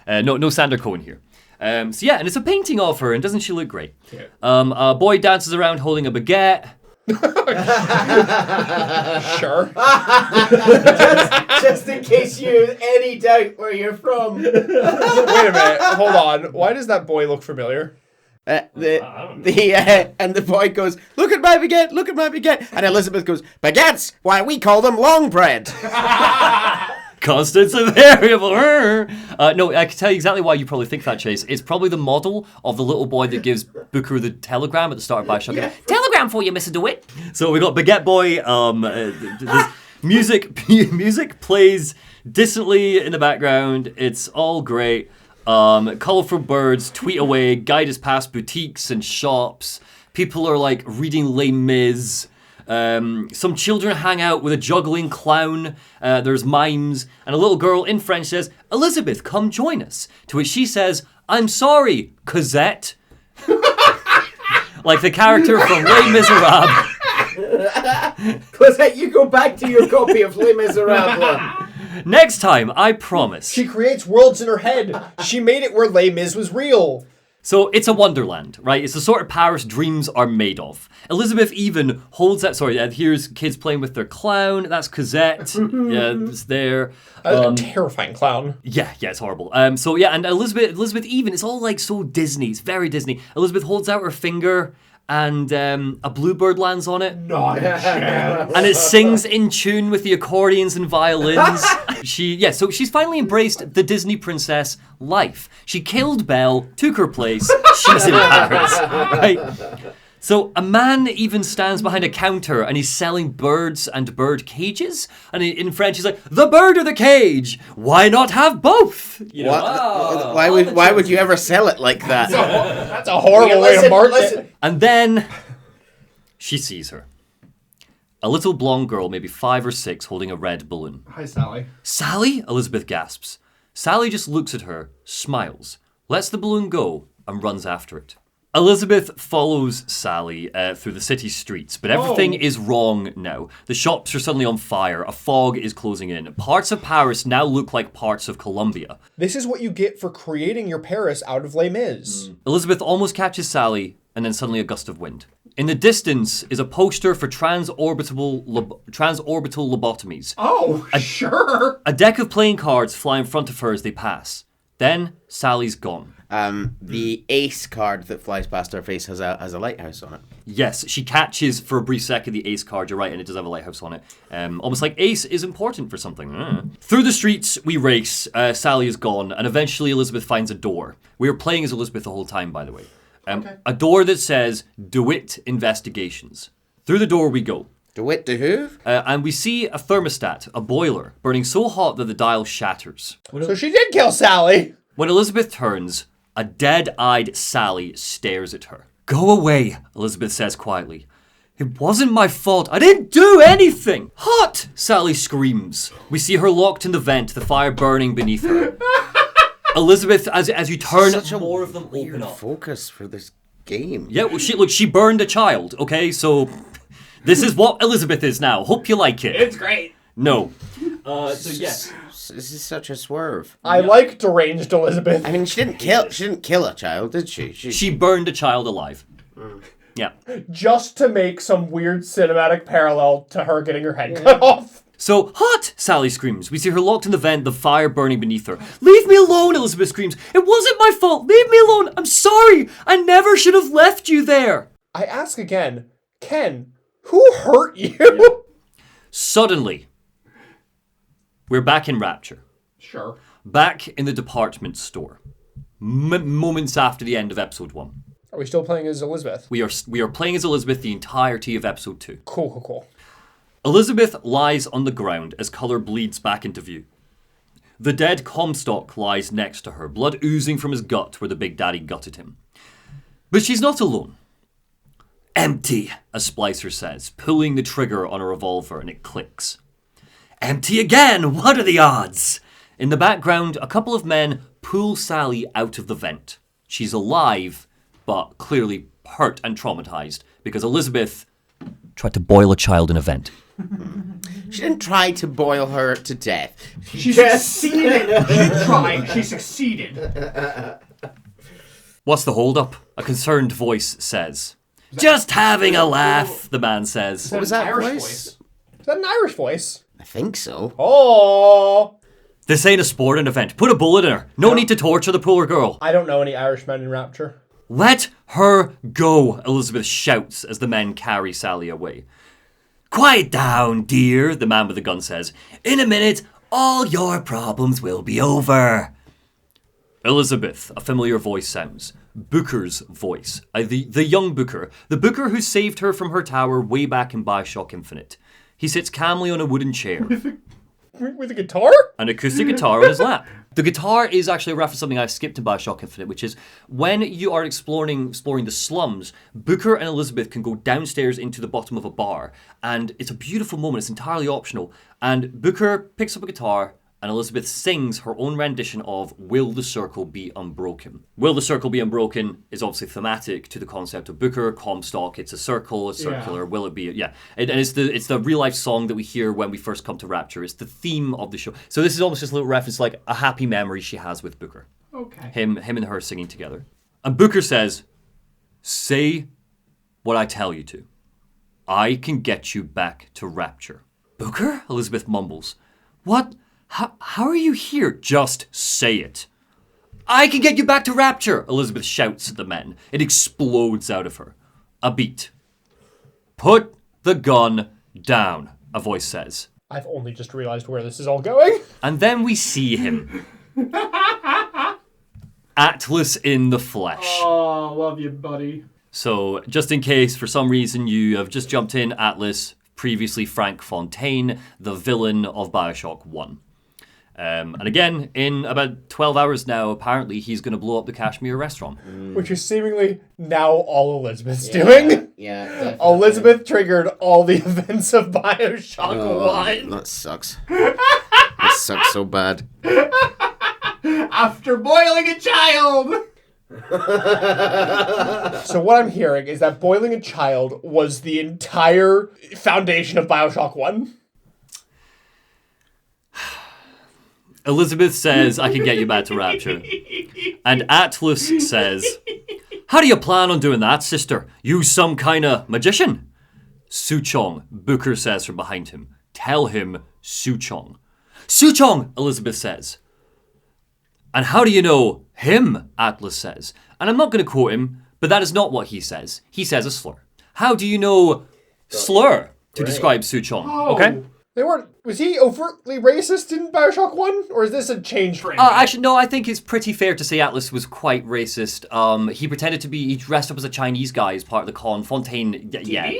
No Sandra Cohen here. And it's a painting of her, and doesn't she look great? Yeah. A boy dances around holding a baguette. Sure. Just in case you have any doubt where you're from. Wait a minute. Hold on. Why does that boy look familiar? And the boy goes, "Look at my baguette, look at my baguette." And Elizabeth goes, "Baguettes? Why, we call them long bread." Constance a variable. No, I can tell you exactly why you probably think that, Chase. It's probably the model of the little boy that gives Booker the telegram at the start of Bioshock. Yeah. "Telegram for you, Mr. DeWitt." So we got Baguette Boy. Music plays distantly in the background. It's all great. Colourful birds tweet away, guide us past boutiques and shops. People are like reading Les Mis. Some children hang out with a juggling clown. There's mimes. And a little girl in French says, "Elizabeth, come join us." To which she says, "I'm sorry, Cosette." Like the character from Les Miserables. Cosette, you go back to your copy of Les Miserables. Next time, I promise. She creates worlds in her head. She made it where Les Mis was real. So it's a wonderland, right? It's the sort of Paris dreams are made of. Elizabeth even holds that. Sorry, here's kids playing with their clown. That's Cosette. Yeah, it's there. A terrifying clown. Yeah, it's horrible. And Elizabeth even, it's all like so Disney. It's very Disney. Elizabeth holds out her finger and a bluebird lands on it. Not a chance. And it sings in tune with the accordions and violins. So she's finally embraced the Disney princess life. She killed Belle, took her place. She's in Paris, right? So a man even stands behind a counter and he's selling birds and bird cages. And in French, he's like, "The bird or the cage? Why not have both?" You know, why would you ever sell it like that? That's a horrible way to market it. And then she sees her. A little blonde girl, maybe 5 or 6, holding a red balloon. Hi, Sally. "Sally?" Elizabeth gasps. Sally just looks at her, smiles, lets the balloon go, and runs after it. Elizabeth follows Sally through the city streets, but everything is wrong now. The shops are suddenly on fire. A fog is closing in. Parts of Paris now look like parts of Colombia. This is what you get for creating your Paris out of Les Mis. Elizabeth almost catches Sally, and then suddenly a gust of wind. In the distance is a poster for transorbital lobotomies. Oh, sure. A deck of playing cards fly in front of her as they pass. Then Sally's gone. The ace card that flies past her face has a lighthouse on it. Yes, she catches for a brief second the ace card, you're right, and it does have a lighthouse on it. Almost like ace is important for something. Through the streets we race, Sally is gone, and eventually Elizabeth finds a door. We were playing as Elizabeth the whole time, by the way. A door that says, DeWitt Investigations. Through the door we go. DeWitt to who? And we see a thermostat, a boiler, burning so hot that the dial shatters. So she did kill Sally. When Elizabeth turns, a dead-eyed Sally stares at her. Go away, Elizabeth says quietly. It wasn't my fault. I didn't do anything. Hot, Sally screams. We see her locked in the vent, the fire burning beneath her. Elizabeth, as you turn, Such a more of them weird open up. focus for this game. Yeah, well, she burned a child, okay? So this is what Elizabeth is now. Hope you like it. It's great. No. So yes. This is such a swerve. I like deranged Elizabeth. I mean, she didn't kill a child, did she? She burned a child alive. Yeah. Just to make some weird cinematic parallel to her getting her head cut off. So, hot, Sally screams. We see her locked in the vent, the fire burning beneath her. Leave me alone, Elizabeth screams. It wasn't my fault. Leave me alone. I'm sorry. I never should have left you there. I ask again, Ken, who hurt you? Suddenly, we're back in Rapture. Sure. Back in the department store. Moments after the end of episode 1. Are we still playing as Elizabeth? We are playing as Elizabeth the entirety of episode 2. Cool. Elizabeth lies on the ground as colour bleeds back into view. The dead Comstock lies next to her, blood oozing from his gut where the Big Daddy gutted him. But she's not alone. Empty, a splicer says, pulling the trigger on a revolver, and it clicks. Empty again! What are the odds? In the background, a couple of men pull Sally out of the vent. She's alive, but clearly hurt and traumatized, because Elizabeth tried to boil a child in a vent. She didn't try to boil her to death. She succeeded. She didn't try. She succeeded. What's the holdup? A concerned voice says. Just having a laugh, the man says. What was that Irish voice? Is that an Irish voice? I think so. Oh! This ain't a sporting event. Put a bullet in her. No need to torture the poor girl. I don't know any Irishmen in Rapture. Let her go, Elizabeth shouts as the men carry Sally away. Quiet down, dear, the man with the gun says. In a minute, all your problems will be over. Elizabeth, a familiar voice sounds. Booker's voice. The young Booker. The Booker who saved her from her tower way back in Bioshock Infinite. He sits calmly on a wooden chair. With a guitar? An acoustic guitar on his lap. The guitar is actually a reference to something I skipped in Bioshock Infinite, which is when you are exploring the slums, Booker and Elizabeth can go downstairs into the bottom of a bar, and it's a beautiful moment. It's entirely optional. And Booker picks up a guitar, and Elizabeth sings her own rendition of Will the Circle Be Unbroken. Will the Circle Be Unbroken is obviously thematic to the concept of Booker, Comstock, it's a circle, it's circular, will it be? Yeah. And it's the real-life song that we hear when we first come to Rapture. It's the theme of the show. So this is almost just a little reference to like a happy memory she has with Booker. Okay. Him and her singing together. And Booker says, say what I tell you to. I can get you back to Rapture. Booker? Elizabeth mumbles. What? How are you here? Just say it. I can get you back to Rapture, Elizabeth shouts at the men. It explodes out of her. A beat. Put the gun down, a voice says. I've only just realized where this is all going. And then we see him. Atlas in the flesh. Oh, love you, buddy. So, just in case for some reason you have just jumped in, Atlas, previously Frank Fontaine, the villain of Bioshock 1. And again, in about 12 hours now, apparently he's going to blow up the Kashmir restaurant. Which is seemingly now all Elizabeth's doing. Yeah, definitely. Elizabeth triggered all the events of Bioshock 1. That sucks. That sucks so bad. After boiling a child. So what I'm hearing is that boiling a child was the entire foundation of Bioshock 1. Elizabeth says, I can get you back to Rapture. And Atlas says, how do you plan on doing that, sister? You some kind of magician? Suchong, Booker says from behind him. Tell him Suchong. Suchong, Elizabeth says. And how do you know him, Atlas says. And I'm not going to quote him, but that is not what he says. He says a slur. How do you know slur to describe Suchong? Oh. Okay? They weren't. Was he overtly racist in Bioshock 1? Or is this a change for him? Actually, no, I think it's pretty fair to say Atlas was quite racist. He pretended to be, he dressed up as a Chinese guy as part of the con. Fontaine, yeah,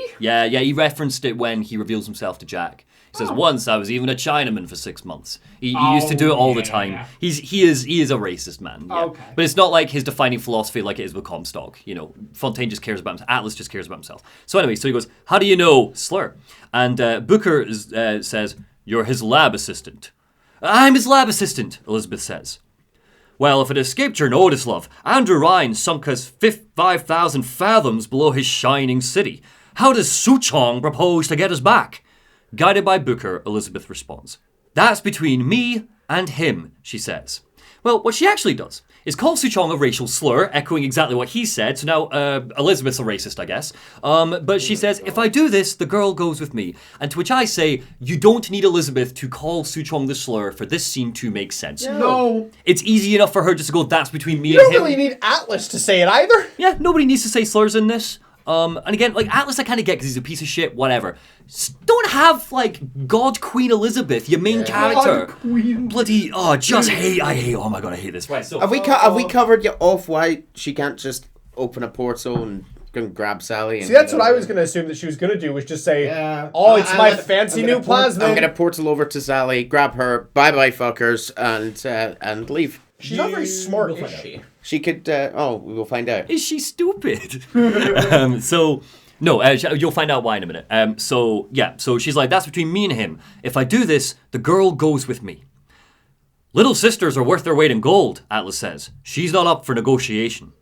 he referenced it when he reveals himself to Jack. He says, once I was even a Chinaman for 6 months. He used to do it all the time. Yeah. He is a racist man. Yeah. Okay. But it's not like his defining philosophy like it is with Comstock. You know, Fontaine just cares about himself. Atlas just cares about himself. So anyway, so he goes, how do you know slur? And Booker says, you're his lab assistant. I'm his lab assistant, Elizabeth says. Well, if it escaped your notice, love, Andrew Ryan sunk us 5,000 fathoms below his shining city. How does Suchong propose to get us back? Guided by Booker, Elizabeth responds. That's between me and him, she says. Well, what she actually does is call Suchong a racial slur, echoing exactly what he said. So now Elizabeth's a racist, I guess. But she says, if I do this, the girl goes with me. And to which I say, you don't need Elizabeth to call Suchong the slur for this scene to make sense. No. It's easy enough for her just to go, that's between me You and don't him. really need Atlas to say it either. Yeah, nobody needs to say slurs in this. And again, like, Atlas I kind of get because he's a piece of shit, whatever. Don't have, like, God Queen Elizabeth, your main character. God Queen. Bloody, I hate, oh my god, I hate this. Right, so. Have we covered you off why she can't just open a portal and go and grab Sally? And See, that's what I was going to assume that she was going to do, was just say, Yeah. oh, it's I'm my gonna- fancy I'm new gonna plasma. I'm gonna portal over to Sally, grab her, bye fuckers, and leave. She's not very smart, We'll is find out. she? She could. We will find out. Is she stupid? No, you'll find out why in a minute. So she's like, that's between me and him. If I do this, the girl goes with me. Little sisters are worth their weight in gold, Atlas says. She's not up for negotiation.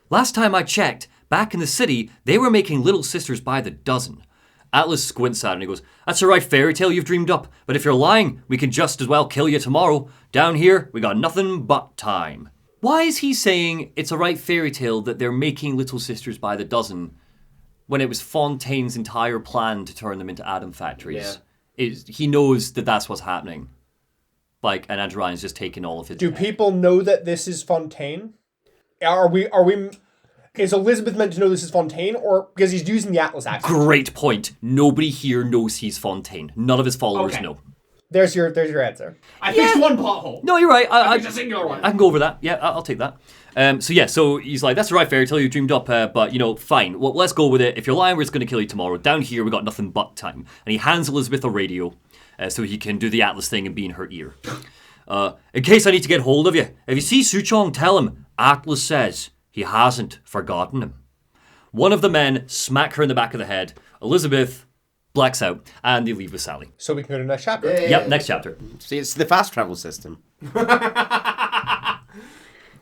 Last time I checked, back in the city, they were making little sisters by the dozen. Atlas squints at it and he goes, that's a right fairy tale you've dreamed up, but if you're lying, we can just as well kill you tomorrow. Down here, we got nothing but time. Why is he saying it's a right fairy tale that they're making little sisters by the dozen when it was Fontaine's entire plan to turn them into atom factories? He knows that that's what's happening. Like, and Andrew Ryan's just taking all of his... Do people know that this is Fontaine? Is Elizabeth meant to know this is Fontaine, or because he's using the Atlas accent? Great point. Nobody here knows he's Fontaine. None of his followers Okay. know. There's your answer. I fixed one plot hole. No, you're right. I fixed a singular one. I can go over that. Yeah, I'll take that. So he's like, that's the right fairy tale you dreamed up, but, fine. Well, let's go with it. If you're lying, we're just going to kill you tomorrow. Down here, we got nothing but time. And he hands Elizabeth a radio so he can do the Atlas thing and be in her ear. In case I need to get hold of you, if you see Suchong, tell him Atlas says he hasn't forgotten him. One of the men smack her in the back of the head. Elizabeth blacks out, and they leave with Sally. So we can go to the next chapter. Yep, next chapter. See, it's the fast travel system.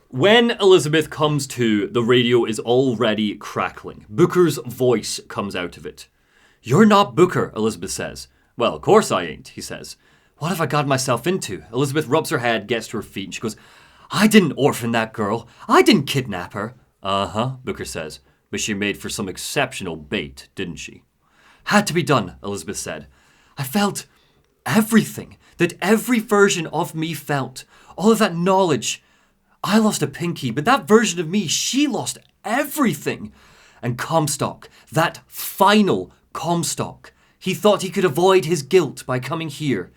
When Elizabeth comes to, the radio is already crackling. Booker's voice comes out of it. You're not Booker, Elizabeth says. Well, of course I ain't, he says. What have I got myself into? Elizabeth rubs her head, gets to her feet, and she goes, I didn't orphan that girl. I didn't kidnap her. Uh-huh, Booker says. But she made for some exceptional bait, didn't she? Had to be done, Elizabeth said. I felt everything that every version of me felt. All of that knowledge. I lost a pinky, but that version of me, she lost everything. And Comstock, that final Comstock, he thought he could avoid his guilt by coming here.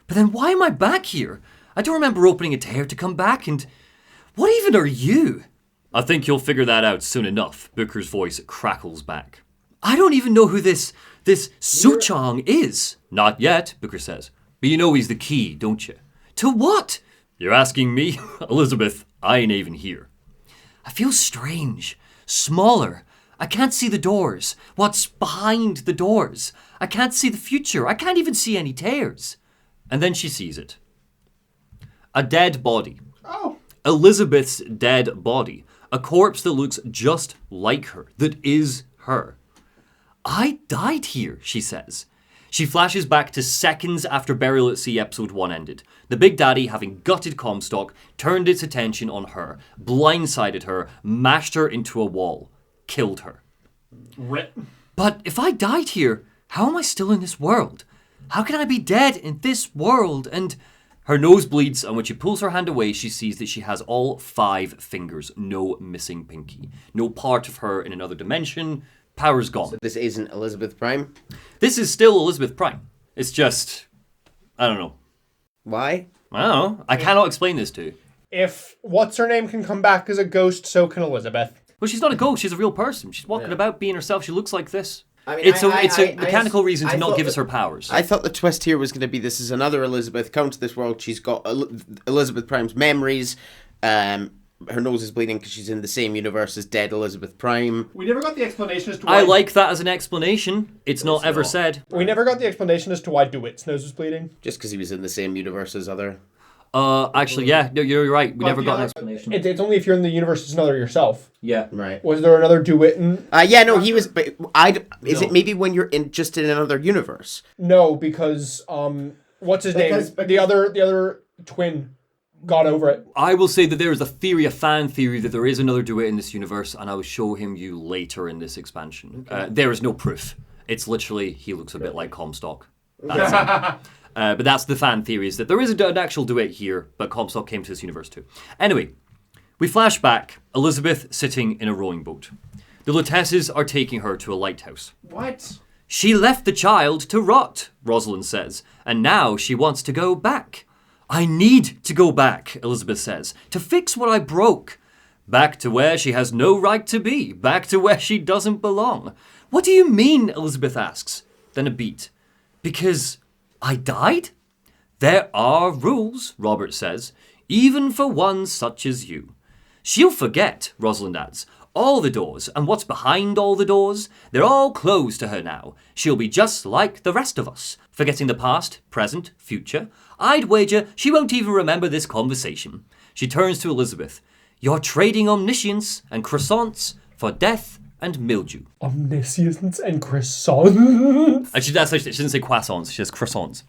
But then why am I back here? I don't remember opening a tear to come back, and what even are you? I think you'll figure that out soon enough, Booker's voice crackles back. I don't even know who this Suchong is. Not yet, Booker says. But you know he's the key, don't you? To what? You're asking me? Elizabeth, I ain't even here. I feel strange. Smaller. I can't see the doors. What's behind the doors? I can't see the future. I can't even see any tears. And then she sees it. A dead body. Oh. Elizabeth's dead body. A corpse that looks just like her, that is her. I died here, she says. She flashes back to seconds after Burial at Sea episode 1 ended. The Big Daddy, having gutted Comstock, turned its attention on her, blindsided her, mashed her into a wall, killed her. Rip. But if I died here, how am I still in this world? How can I be dead in this world? And her nose bleeds, and when she pulls her hand away, she sees that she has all 5 fingers, no missing pinky. No part of her in another dimension. Power's gone. So this isn't Elizabeth Prime? This is still Elizabeth Prime. It's just, I don't know. Why? I don't know. I cannot explain this to you. If what's-her-name can come back as a ghost, so can Elizabeth. Well, she's not a ghost. She's a real person. She's walking about being herself. She looks like this. I mean, It's a mechanical reason to I not thought give us that- her powers. I thought the twist here was going to be this is another Elizabeth come to this world. She's got Elizabeth Prime's memories. Her nose is bleeding because she's in the same universe as dead Elizabeth Prime. We never got the explanation as to why. I like that as an explanation. It's not ever said. We never got the explanation as to why DeWitt's nose was bleeding. Just because he was in the same universe as other. Actually, yeah, no, you're right. We But never the got an other- explanation. It's only if you're in the universe as another yourself. Yeah. Right. Was there another DeWitt in? Yeah, no, he was. But is No. it maybe when you're just in another universe? No, because what's his name? The other twin got over it. I will say that there is a theory, a fan theory, that there is another DeWitt in this universe, and I will show him you later in this expansion. There is no proof. It's literally, he looks a bit like Comstock. That's it. But that's the fan theory, is that there is an actual DeWitt here, but Comstock came to this universe too. Anyway, we flash back, Elizabeth sitting in a rowing boat. The Lutesses are taking her to a lighthouse. What? She left the child to rot, Rosalind says, and now she wants to go back. I need to go back, Elizabeth says, to fix what I broke. Back to where she has no right to be, back to where she doesn't belong. What do you mean, Elizabeth asks, then a beat. Because I died? There are rules, Robert says, even for one such as you. She'll forget, Rosalind adds, all the doors, and what's behind all the doors? They're all closed to her now. She'll be just like the rest of us, forgetting the past, present, future. I'd wager she won't even remember this conversation. She turns to Elizabeth. You're trading omniscience and croissants for death and mildew. Omniscience and croissants. And she didn't say croissants, she says croissants.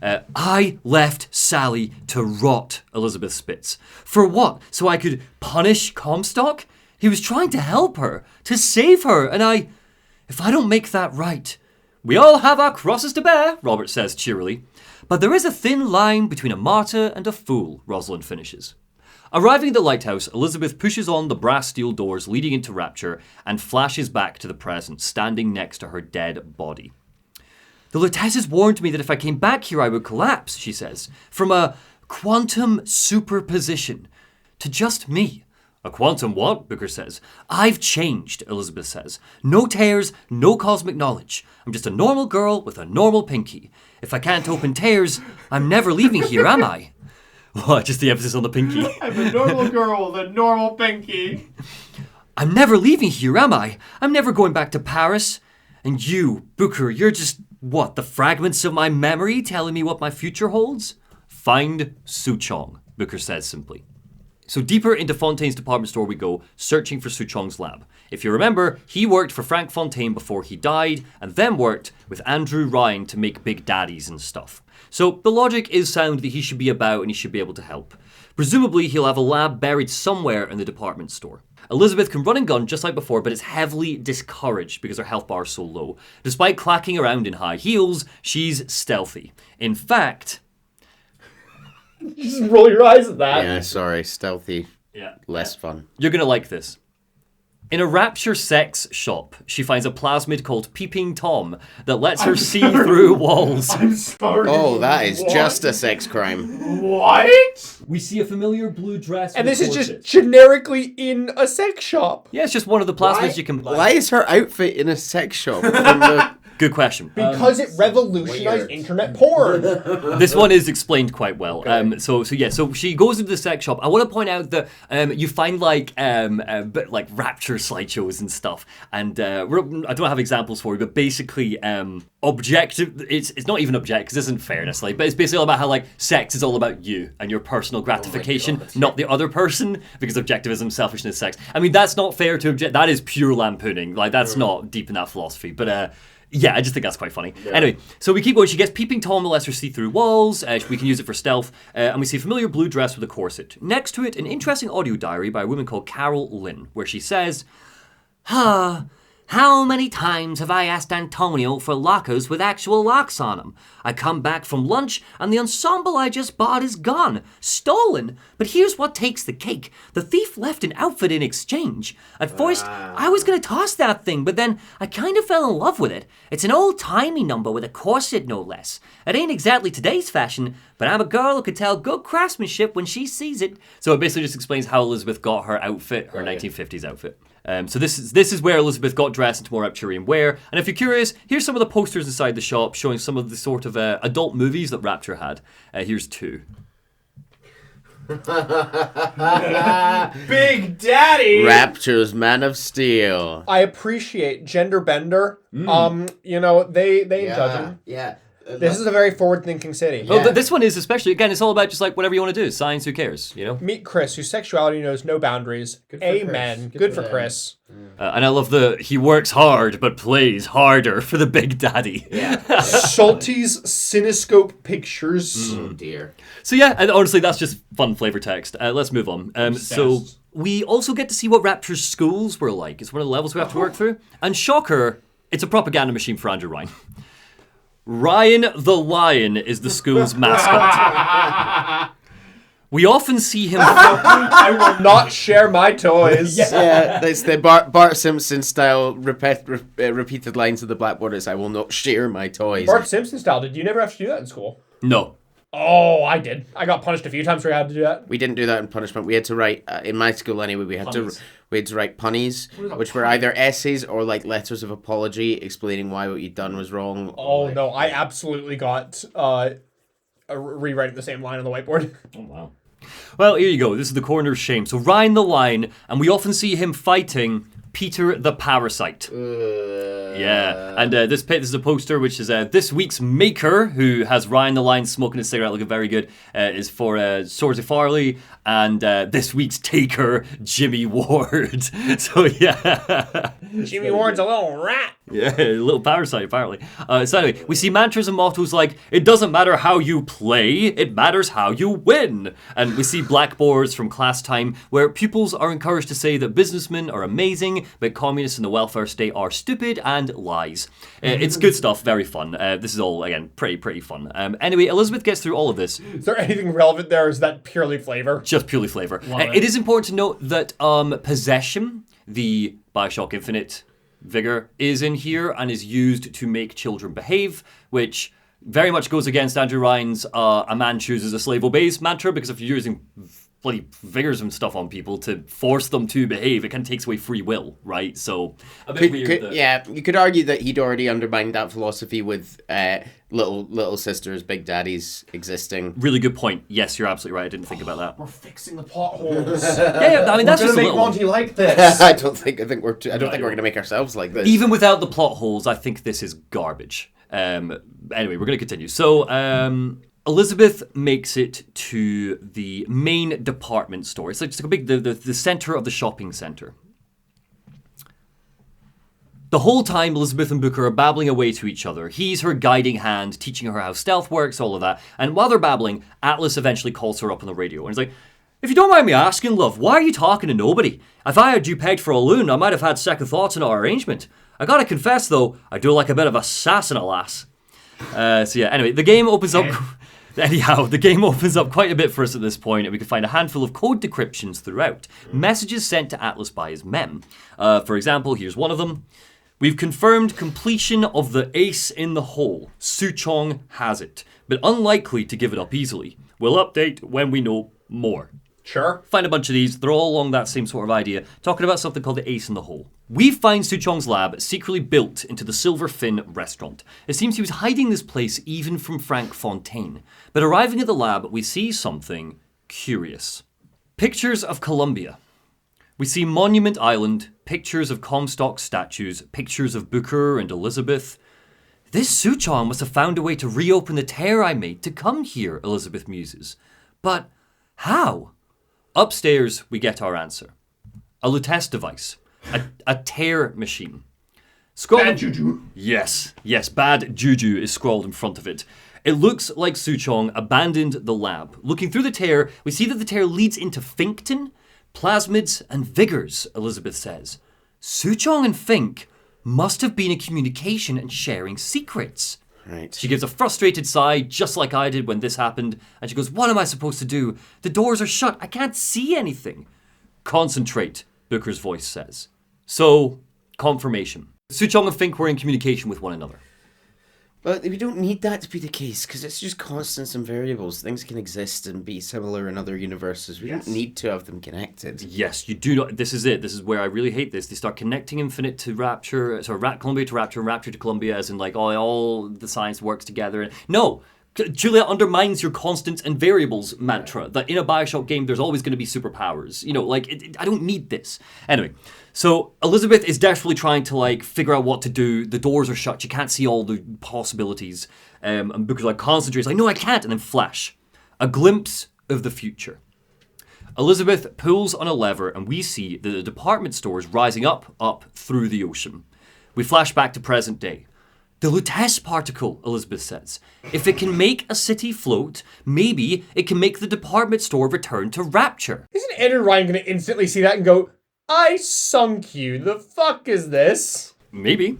I left Sally to rot, Elizabeth spits. For what? So I could punish Comstock? He was trying to help her, to save her, and if I don't make that right. We all have our crosses to bear, Robert says cheerily. But there is a thin line between a martyr and a fool, Rosalind finishes. Arriving at the lighthouse, Elizabeth pushes on the brass steel doors leading into Rapture and flashes back to the present, standing next to her dead body. The Lutesses warned me that if I came back here I would collapse, she says, from a quantum superposition to just me. A quantum what? Booker says. I've changed, Elizabeth says. No tears, no cosmic knowledge. I'm just a normal girl with a normal pinky. If I can't open tears, I'm never leaving here, am I? What, just the emphasis on the pinky? I'm a normal girl with a normal pinky. I'm never leaving here, am I? I'm never going back to Paris. And you, Booker, you're just, what, the fragments of my memory telling me what my future holds? Find Suchong, Booker says simply. So deeper into Fontaine's department store we go, searching for Suchong's lab. If you remember, he worked for Frank Fontaine before he died, and then worked with Andrew Ryan to make Big Daddies and stuff. So the logic is sound that he should be about and he should be able to help. Presumably he'll have a lab buried somewhere in the department store. Elizabeth can run and gun just like before, but is heavily discouraged because her health bar is so low. Despite clacking around in high heels, she's stealthy. In fact... Just roll your eyes at that. Yeah, sorry, stealthy. Yeah. Less fun. You're going to like this. In a Rapture sex shop, she finds a plasmid called Peeping Tom that lets her see through walls. I'm sorry. Oh, that is What? just a sex crime. What? We see a familiar blue dress. And this is just generically in a sex shop. Yeah, it's just one of the plasmids you can buy. Why is her outfit in a sex shop? From the... Good question. Because it revolutionized weird. internet porn. This one is explained quite well. So she goes into the sex shop. I want to point out that you find like rapture slideshows and stuff, and I don't have examples for you, but basically objective. It's not even objective because this isn't fairness, like, but it's basically all about how like sex is all about you and your personal gratification, not the other person, because objectivism, selfishness, sex. I mean, that's not fair to object. That is pure lampooning. Like that's not deep in that philosophy, but. Yeah, I just think that's quite funny. Yeah. Anyway, so we keep going. She gets Peeping Tom that lets her see through walls. We can use it for stealth. And we see a familiar blue dress with a corset. Next to it, an interesting audio diary by a woman called Carol Lynn, where she says, how many times have I asked Antonio for lockers with actual locks on them? I come back from lunch and the ensemble I just bought is gone. Stolen. But here's what takes the cake. The thief left an outfit in exchange. At first, I was going to toss that thing, but then I kind of fell in love with it. It's an old-timey number with a corset, no less. It ain't exactly today's fashion, but I'm a girl who can tell good craftsmanship when she sees it. So it basically just explains how Elizabeth got her outfit, her 1950s outfit. So this is where Elizabeth got dressed into more Rapturian wear. And if you're curious, here's some of the posters inside the shop showing some of the sort of adult movies that Rapture had. Here's two. Big Daddy! Rapture's Man of Steel. I appreciate Gender Bender. You know, they ain't judging. Yeah. This is a very forward-thinking city. Yeah. Well, this one is especially, again, it's all about just like whatever you want to do. Science, who cares, you know? Meet Chris, whose sexuality knows no boundaries. Amen. Good for Chris. And I love he works hard, but plays harder for the Big Daddy. Yeah. Schulte's Cinescope Pictures. Oh, dear. So yeah, and honestly, that's just fun flavor text. Let's move on. So we also get to see what Rapture's schools were like. It's one of the levels we have to work through. And shocker, it's a propaganda machine for Andrew Ryan. Ryan the Lion is the school's mascot. We often see him... I will not share my toys. Yeah, it's the Bart Simpson style repeated lines of the blackboard is, I will not share my toys. Bart Simpson style. Did you never have to do that in school? No. Oh, I did. I got punished a few times where I had to do that. We didn't do that in punishment. We had to write, in my school anyway, we had to write punnies, which were either essays or like letters of apology explaining why what you'd done was wrong. Oh, no. I absolutely got rewriting the same line on the whiteboard. Oh, wow. Well, here you go. This is the corner of shame. So Ryan the Lion, and we often see him fighting Peter the Parasite. Yeah, and this is a poster which is this week's maker, who has Ryan the Lion smoking a cigarette looking very good, is for Swords of Farley, and this week's taker, Jimmy Ward. So yeah. Jimmy Ward's a little rat. Yeah, a little parasite, apparently. So anyway, we see mantras and mottos like, it doesn't matter how you play, it matters how you win. And we see blackboards from class time where pupils are encouraged to say that businessmen are amazing, but communists and the welfare state are stupid and lies. It's good stuff, very fun. This is all, again, pretty fun. Anyway, Elizabeth gets through all of this. Is there anything relevant there, or is that purely flavor? Just purely flavor. It is important to note that Possession, the Bioshock Infinite vigor, is in here and is used to make children behave, which very much goes against Andrew Ryan's a man chooses a slave obeys mantra, because if you're using bloody vigors and stuff on people to force them to behave, it kind of takes away free will, right? So a bit weird. Yeah, you could argue that he'd already undermined that philosophy with little sisters, big daddies existing. Really good point. Yes, you're absolutely right. I didn't think about that. We're fixing the plotholes. Yeah, I mean that's We're just gonna a make little Monty like this. I don't think we're gonna make ourselves like this. Even without the plot holes, I think this is garbage. Anyway, we're going to continue. So, Elizabeth makes it to the main department store. It's like just a big, the center of the shopping center. The whole time, Elizabeth and Booker are babbling away to each other. He's her guiding hand, teaching her how stealth works, all of that. And while they're babbling, Atlas eventually calls her up on the radio. And he's like, if you don't mind me asking, love, why are you talking to nobody? If I had you pegged for a loon, I might have had second thoughts on our arrangement. I gotta confess, though, I do like a bit of assassin, alas. So yeah, anyway, the game opens up... Anyhow, the game opens up quite a bit for us at this point, and we can find a handful of code decryptions throughout. Messages sent to Atlas by his men. For example, here's one of them. We've confirmed completion of the ace in the hole. Suchong has it, but unlikely to give it up easily. We'll update when we know more. Sure. Find a bunch of these. They're all along that same sort of idea, talking about something called the ace in the hole. We find Suchong's lab secretly built into the Silver Fin restaurant. It seems he was hiding this place even from Frank Fontaine. But arriving at the lab, we see something curious. Pictures of Columbia. We see Monument Island, pictures of Comstock statues, pictures of Booker and Elizabeth. This Suchong must have found a way to reopen the tear I made to come here, Elizabeth muses. But how? Upstairs, we get our answer. A Lutece device. A tear machine. Bad juju. Yes, bad juju is scrawled in front of it. It looks like Suchong abandoned the lab. Looking through the tear, we see that the tear leads into Finkton, plasmids, and vigors, Elizabeth says. Suchong and Fink must have been in communication and sharing secrets. Right. She gives a frustrated sigh, just like I did when this happened, and she goes, what am I supposed to do? The doors are shut. I can't see anything. Concentrate, Booker's voice says. So, confirmation. Suchong and Fink were in communication with one another. But we don't need that to be the case, because it's just constants and variables. Things can exist and be similar in other universes. We don't need to have them connected. Yes, you do not. This is it. This is where I really hate this. They start connecting Infinite to Rapture, Columbia to Rapture, and Rapture to Columbia, as in like all the science works together. No! Julia undermines your constants and variables mantra, that in a Bioshock game there's always going to be superpowers. You know, like, I don't need this. Anyway, so Elizabeth is desperately trying to, figure out what to do. The doors are shut. She can't see all the possibilities. And Booker's concentrate. It's like, no, I can't. And then flash. A glimpse of the future. Elizabeth pulls on a lever and we see the department stores rising up through the ocean. We flash back to present day. The Lutece particle, Elizabeth says. If it can make a city float, maybe it can make the department store return to Rapture. Isn't Andrew Ryan going to instantly see that and go, I sunk you. The fuck is this? Maybe.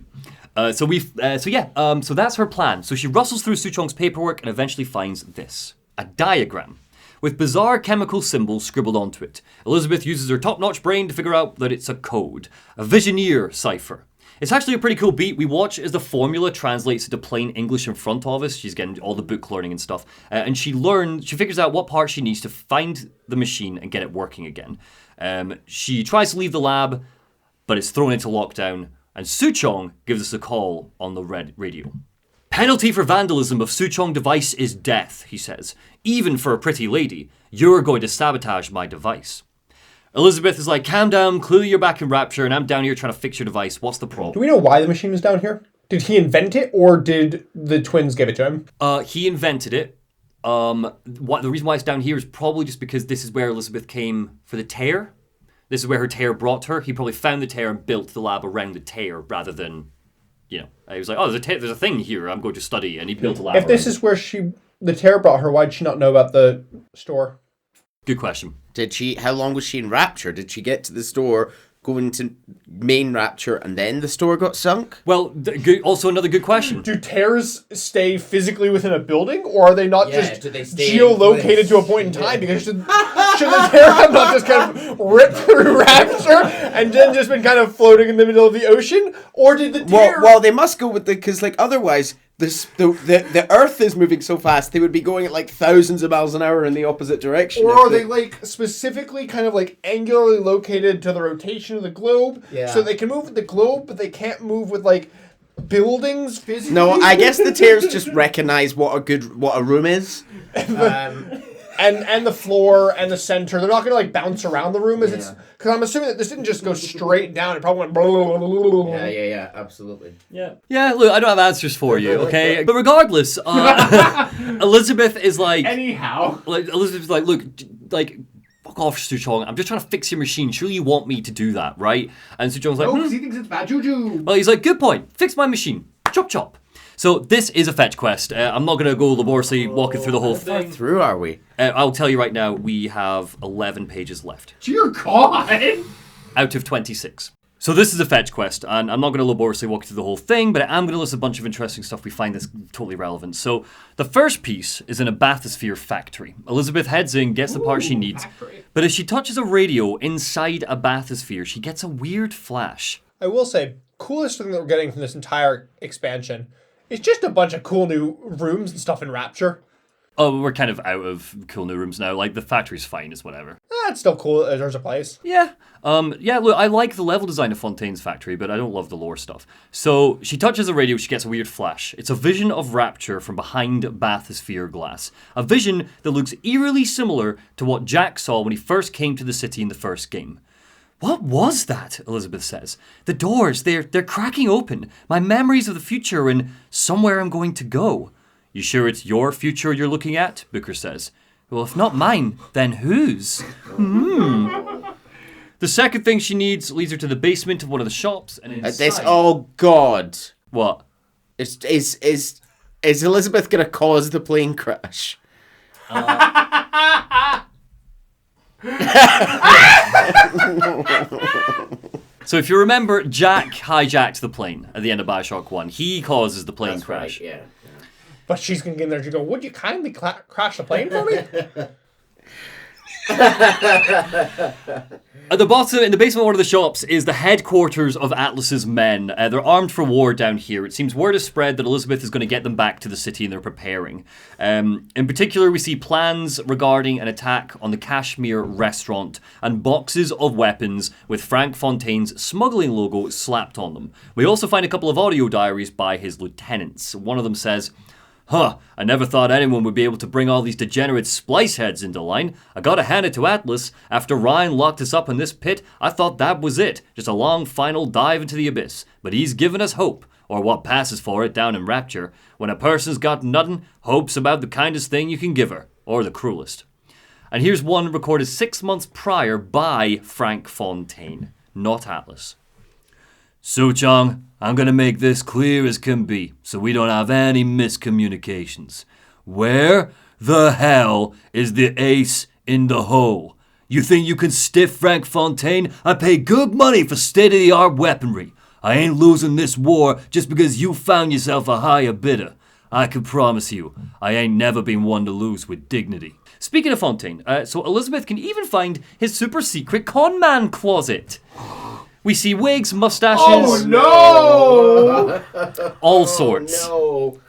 So that's her plan. So she rustles through Suchong's paperwork and eventually finds this. A diagram with bizarre chemical symbols scribbled onto it. Elizabeth uses her top-notch brain to figure out that it's a code. A Visioneer cipher. It's actually a pretty cool beat. We watch as the formula translates into plain English in front of us. She's getting all the book learning and stuff. And she figures out what part she needs to find the machine and get it working again. She tries to leave the lab, but it's thrown into lockdown. And Suchong gives us a call on the radio. Penalty for vandalism of Suchong device is death, he says. Even for a pretty lady, you're going to sabotage my device. Elizabeth is like, calm down, clearly you're back in Rapture, and I'm down here trying to fix your device. What's the problem? Do we know why the machine was down here? Did he invent it, or did the twins give it to him? He invented it. The reason why it's down here is probably just because this is where Elizabeth came for the tear. This is where her tear brought her. He probably found the tear and built the lab around the tear, rather than, he was like, oh, there's a thing here I'm going to study, and he built a lab If this around is where the tear brought her, why did she not know about the store? Good question. How long was she in Rapture? Did she get to the store, go into main Rapture, and then the store got sunk? Well, also another good question. Do tears stay physically within a building, or are they not Yeah, just do they stay geolocated to a point in time? Because should the tear have not just kind of ripped through Rapture and then just been kind of floating in the middle of the ocean? Or did the tear... Well, they must go with because otherwise... The Earth is moving so fast, they would be going at thousands of miles an hour in the opposite direction. Or are they specifically kind of angularly located to the rotation of the globe? Yeah. So they can move with the globe, but they can't move with buildings physically? No, I guess the tears just recognize what a room is. And the floor and the center, they're not going to bounce around the room because I'm assuming that this didn't just go straight down. It probably went blah, blah, blah, blah, blah. Yeah, absolutely. Yeah, look, I don't have answers for you, okay? But regardless, Elizabeth is Anyhow. Elizabeth's look, fuck off, Suchong. I'm just trying to fix your machine. Surely you want me to do that, right? And Suchong's like, No, because he thinks it's bad juju. Well, he's like, good point. Fix my machine. Chop, chop. So this is a fetch quest. I'm not going to go laboriously walking through the whole How thing. through are we? I'll tell you right now, we have 11 pages left. Dear God. Out of 26. So this is a fetch quest, and I'm not going to laboriously walk through the whole thing, but I am going to list a bunch of interesting stuff we find that's totally relevant. So the first piece is in a bathysphere factory. Elizabeth heads in, gets the part she needs, but as she touches a radio inside a bathysphere, she gets a weird flash. I will say, coolest thing that we're getting from this entire expansion is just a bunch of cool new rooms and stuff in Rapture. Oh, we're kind of out of cool new rooms now. The factory's fine, it's whatever. That's still cool. There's a place. Yeah. Look, I like the level design of Fontaine's factory, but I don't love the lore stuff. So she touches the radio, she gets a weird flash. It's a vision of Rapture from behind bathysphere glass. A vision that looks eerily similar to what Jack saw when he first came to the city in the first game. What was that? Elizabeth says. The doors, they're cracking open. My memories of the future and somewhere I'm going to go. You sure it's your future you're looking at? Booker says. Well, if not mine, then whose? The second thing she needs leads her to the basement of one of the shops, and inside... Oh, God. What? Is Elizabeth going to cause the plane crash? So if you remember, Jack hijacked the plane at the end of Bioshock 1. He causes the plane crash. Right, yeah. But she's going to get in there to go, would you kindly crash the plane for me? At the bottom, in the basement of one of the shops, is the headquarters of Atlas's men. They're armed for war down here. It seems word has spread that Elizabeth is going to get them back to the city and they're preparing. In particular, we see plans regarding an attack on the Kashmir restaurant and boxes of weapons with Frank Fontaine's smuggling logo slapped on them. We also find a couple of audio diaries by his lieutenants. One of them says... I never thought anyone would be able to bring all these degenerate splice heads into line. I gotta hand it to Atlas. After Ryan locked us up in this pit, I thought that was it. Just a long final dive into the abyss. But he's given us hope, or what passes for it down in Rapture. When a person's got nothing, hope's about the kindest thing you can give her, or the cruelest. And here's one recorded 6 months prior by Frank Fontaine, not Atlas. Suchong, I'm going to make this clear as can be, so we don't have any miscommunications. Where the hell is the ace in the hole? You think you can stiff Frank Fontaine? I pay good money for state-of-the-art weaponry. I ain't losing this war just because you found yourself a higher bidder. I can promise you, I ain't never been one to lose with dignity. Speaking of Fontaine, so Elizabeth can even find his super secret con man closet. We see wigs, mustaches. Oh, no! All sorts. No.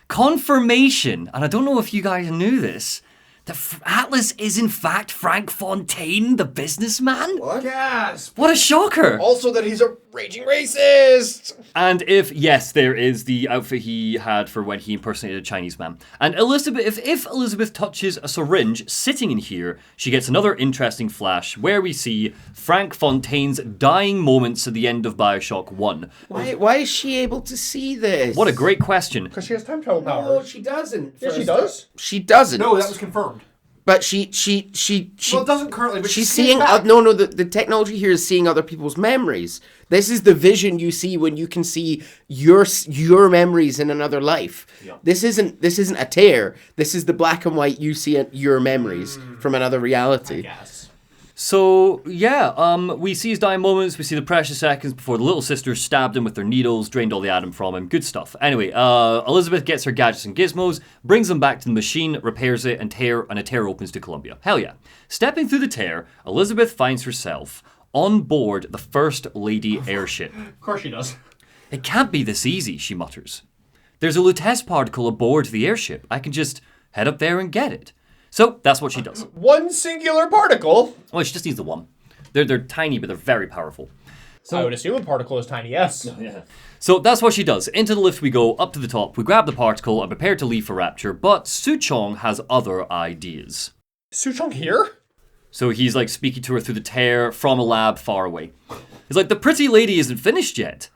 Confirmation, and I don't know if you guys knew this, that Atlas is in fact Frank Fontaine, the businessman? What? Yes. What a shocker! Also that he's a raging racist. And yes, there is the outfit he had for when he impersonated a Chinese man. And Elizabeth, if Elizabeth touches a syringe sitting in here, she gets another interesting flash where we see Frank Fontaine's dying moments at the end of Bioshock 1. Why is she able to see this? What a great question. Because she has time travel power. No, she doesn't. Yeah, she does. She doesn't. No, that was confirmed. But she Well, it doesn't currently, but she's seeing... the technology here is seeing other people's memories. This is the vision you see when you can see your memories in another life. Yeah. This isn't a tear. This is the black and white you see your memories from another reality. Yes. So, we see his dying moments, we see the precious seconds before the little sisters stabbed him with their needles, drained all the Adam from him, good stuff. Anyway, Elizabeth gets her gadgets and gizmos, brings them back to the machine, repairs it, and a tear opens to Columbia. Hell yeah. Stepping through the tear, Elizabeth finds herself on board the First Lady airship. Of course she does. It can't be this easy, she mutters. There's a Lutece particle aboard the airship. I can just head up there and get it. So, that's what she does. One singular particle? Well, she just needs the one. They're tiny, but they're very powerful. So I would assume a particle is tiny, yes. Yeah. So that's what she does. Into the lift we go, up to the top, we grab the particle and prepare to leave for Rapture, but Suchong has other ideas. Suchong here? So he's like speaking to her through the tear from a lab far away. He's like, the pretty lady isn't finished yet.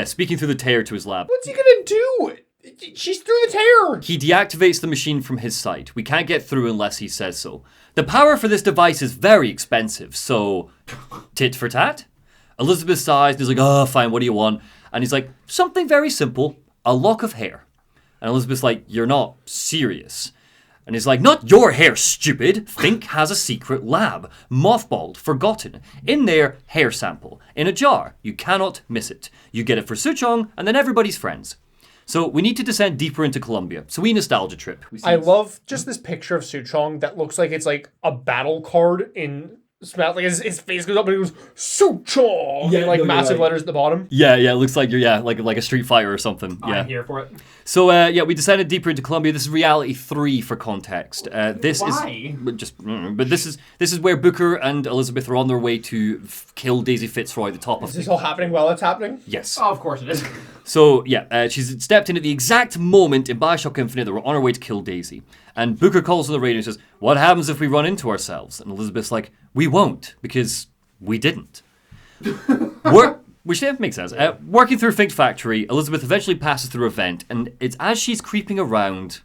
Speaking through the tear to his lab. What's he gonna do? She's through the tear. He deactivates the machine from his side. We can't get through unless he says so. The power for this device is very expensive, so tit for tat? Elizabeth sighs and he's like, oh, fine, what do you want? And he's like, something very simple, a lock of hair. And Elizabeth's like, you're not serious. And he's like, not your hair, stupid. Think has a secret lab. Mothballed, forgotten. In there, hair sample. In a jar. You cannot miss it. You get it for Suchong, and then everybody's friends. So we need to descend deeper into Columbia. So we nostalgia trip. I love just this picture of Suchong that looks like it's like a battle card in smell. Like his face goes up and he goes, Suchong! Yeah, like no, you're massive right. letters at the bottom. Yeah, it looks like you're like a Street Fighter or something. Yeah. I'm here for it. So we descended deeper into Colombia. This is reality 3 for context. This Why? but this is where Booker and Elizabeth are on their way to kill Daisy Fitzroy at the top of Is this all happening while it's happening? Yes. Oh, of course it is. So she's stepped in at the exact moment in Bioshock Infinite that we're on our way to kill Daisy. And Booker calls on the radio and says, "What happens if we run into ourselves?" And Elizabeth's like, "We won't, because we didn't." Which makes sense. Working through Fink's factory, Elizabeth eventually passes through a vent, and it's as she's creeping around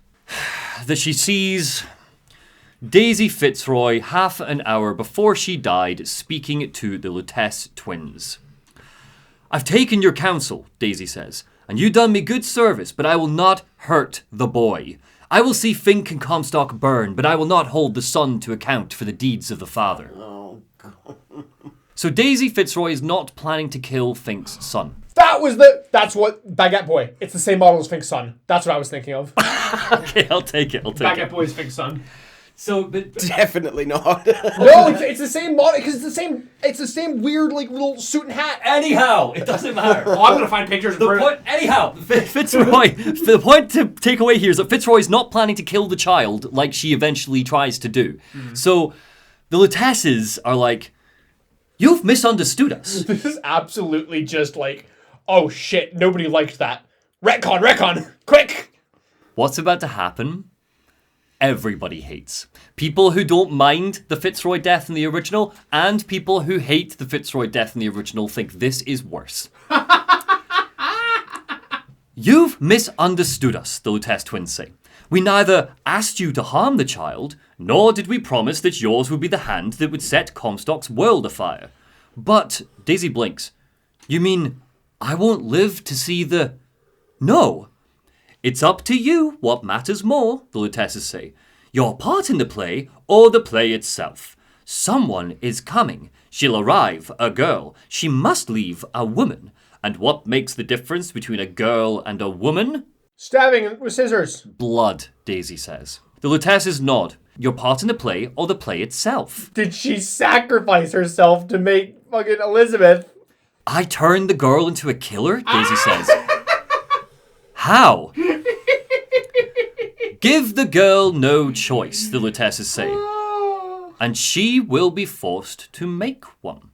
that she sees Daisy Fitzroy half an hour before she died speaking to the Lutece twins. "I've taken your counsel," Daisy says, "and you done me good service, but I will not hurt the boy. I will see Fink and Comstock burn, but I will not hold the son to account for the deeds of the father." So Daisy Fitzroy is not planning to kill Fink's son. That's what Baguette Boy. It's the same model as Fink's son. That's what I was thinking of. Okay, I'll take it. Baguette Boy's Fink's son. So, but Definitely not. No, it's the same model because it's the same weird like little suit and hat. anyhow, it doesn't matter. Oh, I'm gonna find pictures. The point, anyhow, Fitzroy. The point to take away here is that Fitzroy is not planning to kill the child like she eventually tries to do. So, the Luteces are like, "You've misunderstood us." This is absolutely just like, oh shit, nobody liked that. Retcon, quick! What's about to happen? Everybody hates. People who don't mind the Fitzroy death in the original, and people who hate the Fitzroy death in the original think this is worse. "You've misunderstood us," the Lutece twins say. "We neither asked you to harm the child, nor did we promise that yours would be the hand that would set Comstock's world afire." But, Daisy blinks. "You mean I won't live to see the..." "No. It's up to you what matters more," the Luteces say. "Your part in the play, or the play itself. Someone is coming. She'll arrive, a girl. She must leave, a woman. And what makes the difference between a girl and a woman?" Stabbing with scissors. "Blood," Daisy says. The Luteces nod. "Your part in the play, or the play itself." Did she sacrifice herself to make fucking Elizabeth? "I turned the girl into a killer," Daisy says. "How?" "Give the girl no choice," the Luteces say. "And she will be forced to make one."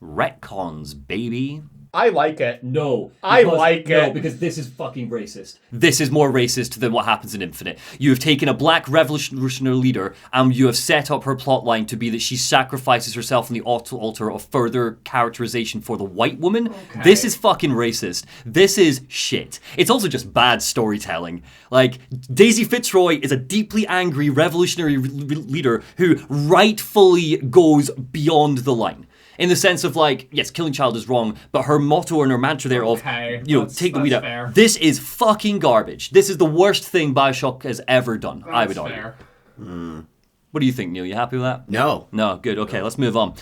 Retcons, baby. I like it. No. I like it. because this is fucking racist. This is more racist than what happens in Infinite. You have taken a black revolutionary leader and you have set up her plotline to be that she sacrifices herself on the altar of further characterization for the white woman. Okay. This is fucking racist. This is shit. It's also just bad storytelling. Like, Daisy Fitzroy is a deeply angry revolutionary leader who rightfully goes beyond the line. In the sense of, like, yes, killing child is wrong, but her motto and her mantra there of, take the weed out. Fair. This is fucking garbage. This is the worst thing Bioshock has ever done, I would argue. Fair. What do you think, Neil? You happy with that? No. No, good. Okay, let's move on.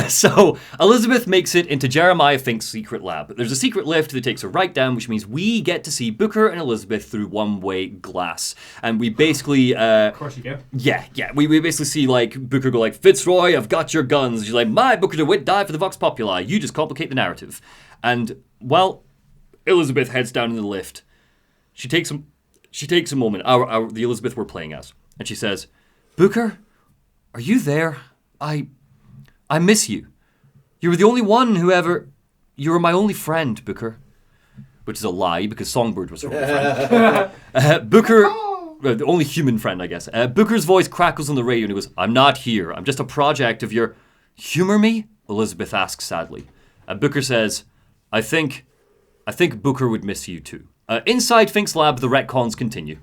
So, Elizabeth makes it into Jeremiah Fink's secret lab. There's a secret lift that takes her right down, which means we get to see Booker and Elizabeth through one-way glass. And we basically... Of course you do. Yeah. We basically see, like, Booker go like, "Fitzroy, I've got your guns." She's like, "My Booker DeWitt died for the Vox Populi. You just complicate the narrative." And, well, Elizabeth heads down in the lift. She takes a moment, the Elizabeth we're playing as, and she says, "Booker, are you there? I miss you. You were the only one who ever... You were my only friend, Booker." Which is a lie, because Songbird was her only friend. Booker... the only human friend, I guess. Booker's voice crackles on the radio and he goes, "I'm not here. I'm just a project of your..." "Humor me?" Elizabeth asks sadly. Booker says, I think Booker would miss you too." Inside Fink's lab, the retcons continue.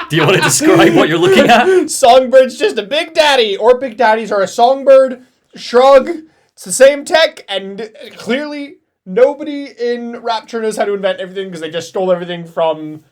Do you want to describe what you're looking at? Songbird's just a big daddy, or big daddies are a songbird. Shrug. It's the same tech, and clearly nobody in Rapture knows how to invent everything because they just stole everything from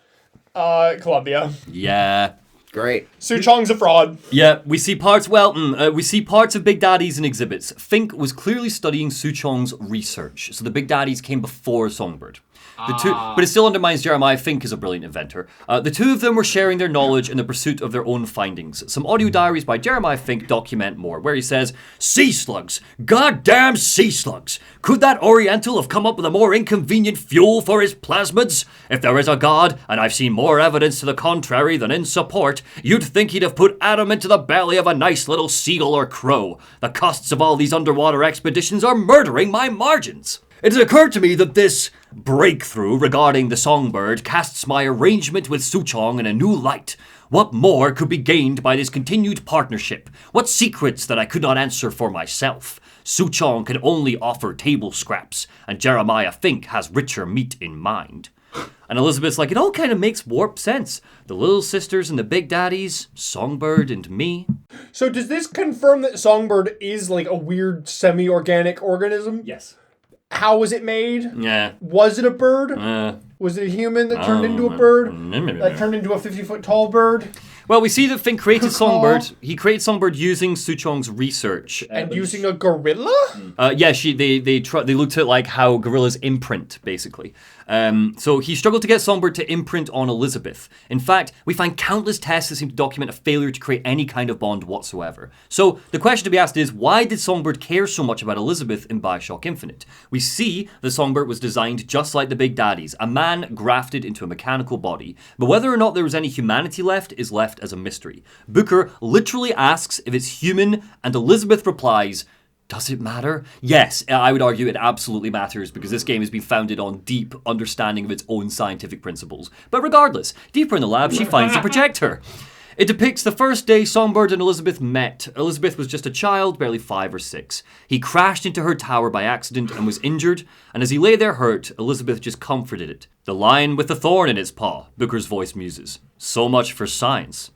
Columbia. Yeah. Great. Su Chong's a fraud. Yeah, we see parts of Big Daddies in exhibits. Fink was clearly studying Su Chong's research, so the Big Daddies came before Songbird. But it still undermines Jeremiah Fink as a brilliant inventor. The two of them were sharing their knowledge in the pursuit of their own findings. Some audio diaries by Jeremiah Fink document more, where he says, "Sea slugs! Goddamn sea slugs! Could that Oriental have come up with a more inconvenient fuel for his plasmids? If there is a God, and I've seen more evidence to the contrary than in support, you'd think he'd have put Adam into the belly of a nice little seagull or crow. The costs of all these underwater expeditions are murdering my margins. It has occurred to me that this breakthrough regarding the songbird casts my arrangement with Suchong in a new light. What more could be gained by this continued partnership? What secrets that I could not answer for myself? Suchong can only offer table scraps, and Jeremiah Fink has richer meat in mind." And Elizabeth's like, it all kind of makes warped sense. The little sisters and the big daddies, Songbird and me. So does this confirm that Songbird is like a weird semi-organic organism? Yes. How was it made? Yeah. Was it a bird? Was it a human that turned into a bird? That turned into a 50-foot tall bird? Well, we see that Fink created Songbird. He created Songbird using Suchong's research. And using a gorilla? Yeah, they looked at like how gorillas imprint, basically. So he struggled to get Songbird to imprint on Elizabeth. In fact, we find countless tests that seem to document a failure to create any kind of bond whatsoever. So the question to be asked is, why did Songbird care so much about Elizabeth in Bioshock Infinite? We see that Songbird was designed just like the Big Daddies, a man grafted into a mechanical body. But whether or not there was any humanity left is left as a mystery. Booker literally asks if it's human, and Elizabeth replies, "Does it matter?" Yes, I would argue it absolutely matters, because this game has been founded on deep understanding of its own scientific principles. But regardless, deeper in the lab, she finds the projector. It depicts the first day Songbird and Elizabeth met. Elizabeth was just a child, barely 5 or 6. He crashed into her tower by accident and was injured, and as he lay there hurt, Elizabeth just comforted it. "The lion with the thorn in its paw," Booker's voice muses. "So much for science."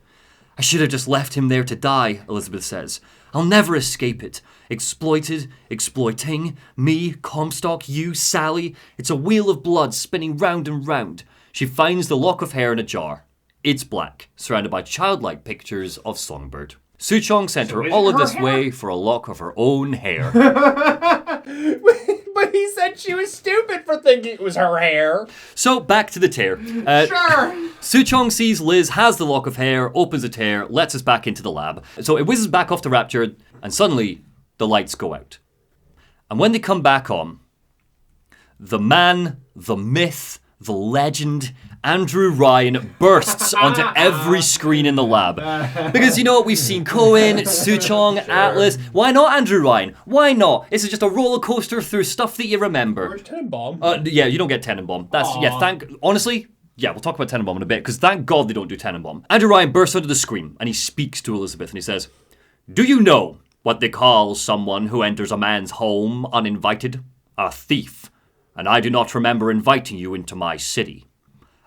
"I should have just left him there to die," Elizabeth says. "I'll never escape it. Exploited, exploiting, me, Comstock, you, Sally. It's a wheel of blood spinning round and round." She finds the lock of hair in a jar. It's black, surrounded by childlike pictures of Songbird. Suchong sent her all of this way for a lock of her own hair. But he said she was stupid for thinking it was her hair. So, back to the tear. Sure. Suchong sees Liz has the lock of hair, opens the tear, lets us back into the lab. So it whizzes back off the Rapture, and suddenly, the lights go out. And when they come back on, the man, the myth, the legend, Andrew Ryan bursts onto every screen in the lab. Because, you know, we've seen Cohen, Suchong, Atlas. Why not Andrew Ryan? Why not? This is just a roller coaster through stuff that you remember. Where's Tenenbaum? Yeah, you don't get Tenenbaum. That's, honestly, yeah, we'll talk about Tenenbaum in a bit, because thank God they don't do Tenenbaum. Andrew Ryan bursts onto the screen, and he speaks to Elizabeth, and he says, "Do you know what they call someone who enters a man's home uninvited? A thief. And I do not remember inviting you into my city."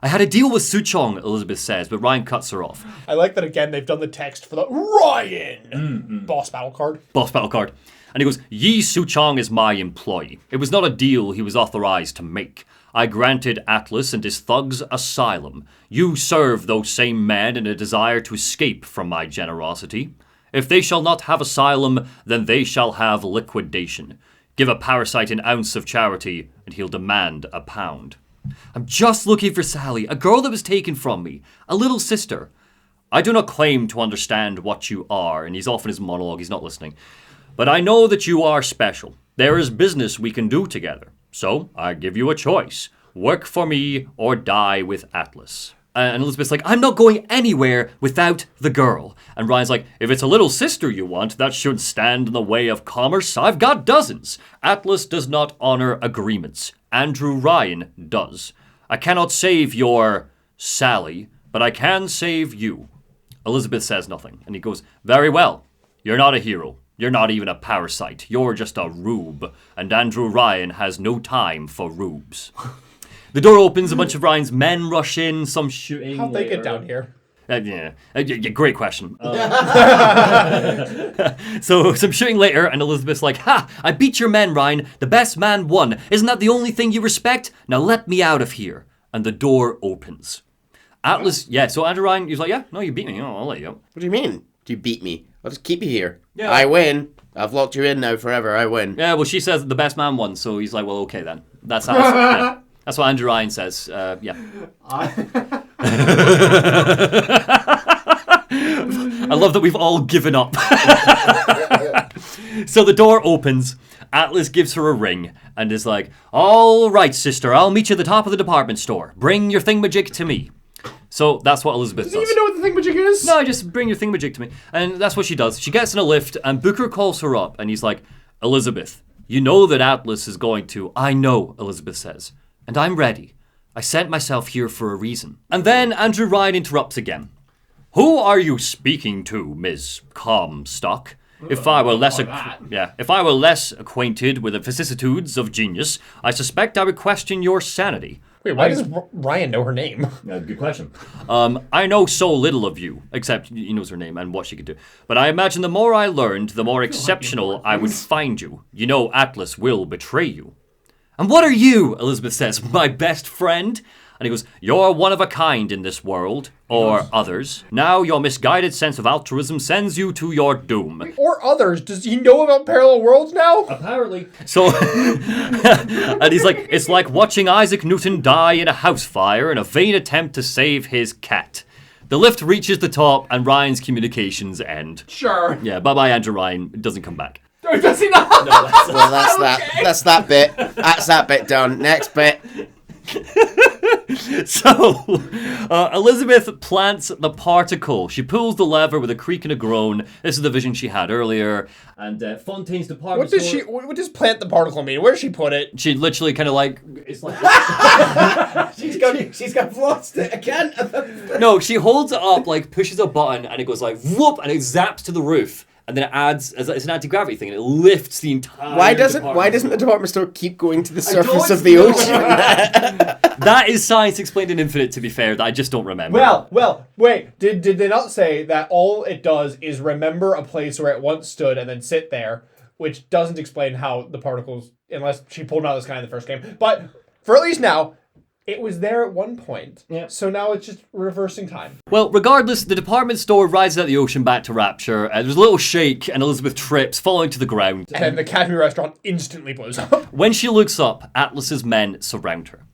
"I had a deal with Suchong," Elizabeth says, but Ryan cuts her off. I like that again, they've done the text for the Ryan boss battle card. Boss battle card. And he goes, "Yi Suchong is my employee. It was not a deal he was authorized to make. I granted Atlas and his thugs asylum. You serve those same men in a desire to escape from my generosity. If they shall not have asylum, then they shall have liquidation. Give a parasite an ounce of charity, and he'll demand a pound. I'm just looking for Sally, a girl that was taken from me, a little sister. I do not claim to understand what you are," and he's off in his monologue, he's not listening. "But I know that you are special. There is business we can do together. So I give you a choice. Work for me or die with Atlas." And Elizabeth's like, "I'm not going anywhere without the girl." And Ryan's like, "If it's a little sister you want, that shouldn't stand in the way of commerce. I've got dozens. Atlas does not honor agreements. Andrew Ryan does. I cannot save your Sally, but I can save you." Elizabeth says nothing, and he goes, "Very well. You're not a hero. You're not even a parasite. You're just a rube, and Andrew Ryan has no time for rubes." The door opens, a bunch of Ryan's men rush in, some shooting. How'd they get down here? Yeah, great question. So some shooting later, and Elizabeth's like, "Ha! I beat your men, Ryan. The best man won. Isn't that the only thing you respect? Now let me out of here." And the door opens. Atlas, so Andrew Ryan, he's like, "Yeah, no, you beat me. Oh, I'll let you out." What do you mean? You beat me? I'll just keep you here. Yeah. I win. I've locked you in now forever. I win. Yeah, well, she says the best man won, so he's like, "Well, okay then." That's how. Yeah. That's what Andrew Ryan says. Yeah. I love that we've all given up. So the door opens. Atlas gives her a ring and is like, all right, sister, I'll meet you at the top of the department store. Bring your thingamajig to me. So that's what Elizabeth does. Do you even know what the thingamajig is? No, just bring your thingamajig to me. And that's what she does. She gets in a lift and Booker calls her up and he's like, Elizabeth, you know that Atlas is going to... I know, Elizabeth says. And I'm ready. I sent myself here for a reason. And then Andrew Ryan interrupts again. Who are you speaking to, Ms. Comstock? If I were less acquainted with the vicissitudes of genius, I suspect I would question your sanity. Wait, why does Ryan know her name? Yeah, good question. I know so little of you, except he knows her name and what she could do. But I imagine the more I learned, the more exceptional I would find you. You know Atlas will betray you. And what are you, Elizabeth says, my best friend? And he goes, you're one of a kind in this world, or others. Now your misguided sense of altruism sends you to your doom. Or others. Does he know about parallel worlds now? Apparently. So, and he's like, it's like watching Isaac Newton die in a house fire in a vain attempt to save his cat. The lift reaches the top and Ryan's communications end. Sure. Yeah, bye-bye Andrew Ryan. It doesn't come back. Does he not? No, that's Well, that's that. That's that bit. That's that bit done. Next bit. So, Elizabeth plants the particle. She pulls the lever with a creak and a groan. This is the vision she had earlier. And Fontaine's department What does plant the particle mean? Where does she put it? She literally kind of like... It's like... She's got lost it again. No, she holds it up, like pushes a button, and it goes like whoop, and it zaps to the roof. And then it adds, it's an anti-gravity thing, and it lifts the entire Why doesn't the department store keep going to the surface of the ocean? That is science explained in Infinite, to be fair, that I just don't remember. Well, wait. Did they not say that all it does is remember a place where it once stood and then sit there, which doesn't explain how the particles, unless she pulled them out of the sky in the first game. But for at least now, it was there at one point. Yeah. So now it's just reversing time. Well, regardless, the department store rises out of the ocean back to Rapture. There's a little shake, and Elizabeth trips, falling to the ground. And the Academy restaurant instantly blows up. When she looks up, Atlas's men surround her.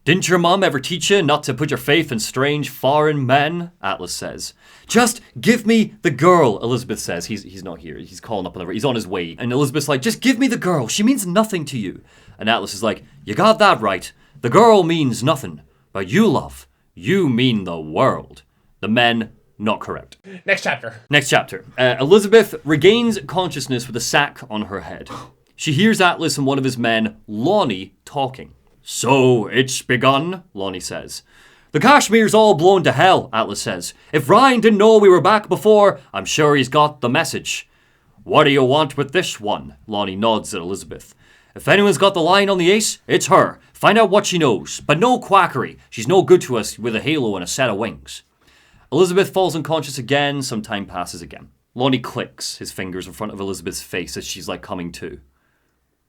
Didn't your mom ever teach you not to put your faith in strange foreign men? Atlas says. Just give me the girl, Elizabeth says. He's not here. He's calling up on the... He's on his way. And Elizabeth's like, just give me the girl. She means nothing to you. And Atlas is like, you got that right. The girl means nothing. But you, love, you mean the world. The men, not correct. Next chapter. Next chapter. Elizabeth regains consciousness with a sack on her head. She hears Atlas and one of his men, Lonnie, talking. So, it's begun, Lonnie says. The Kashmir's all blown to hell, Atlas says. If Ryan didn't know we were back before, I'm sure he's got the message. What do you want with this one? Lonnie nods at Elizabeth. If anyone's got the line on the ace, it's her. Find out what she knows. But no quackery. She's no good to us with a halo and a set of wings. Elizabeth falls unconscious again. Some time passes again. Lonnie clicks his fingers in front of Elizabeth's face as she's like coming to.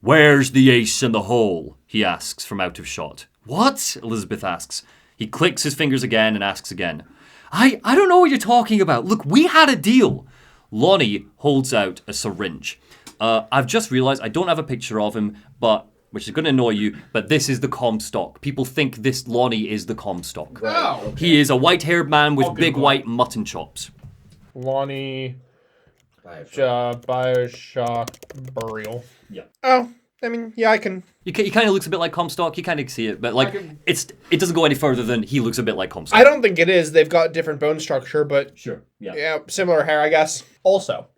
Where's the ace in the hole? He asks from out of shot. What? Elizabeth asks. He clicks his fingers again and asks again. I don't know what you're talking about. Look, we had a deal. Lonnie holds out a syringe. I've just realized I don't have a picture of him, which is going to annoy you, but this is the Comstock. People think this Lonnie is the Comstock. Oh, okay. He is a white-haired man with big white mutton chops. Lonnie... Bioshock Burial. Yeah. Oh, I mean, yeah, I can... He kind of looks a bit like Comstock. You kind of see it, but like it doesn't go any further than he looks a bit like Comstock. I don't think it is. They've got different bone structure, but... Sure, yeah. Yeah, similar hair, I guess. Also,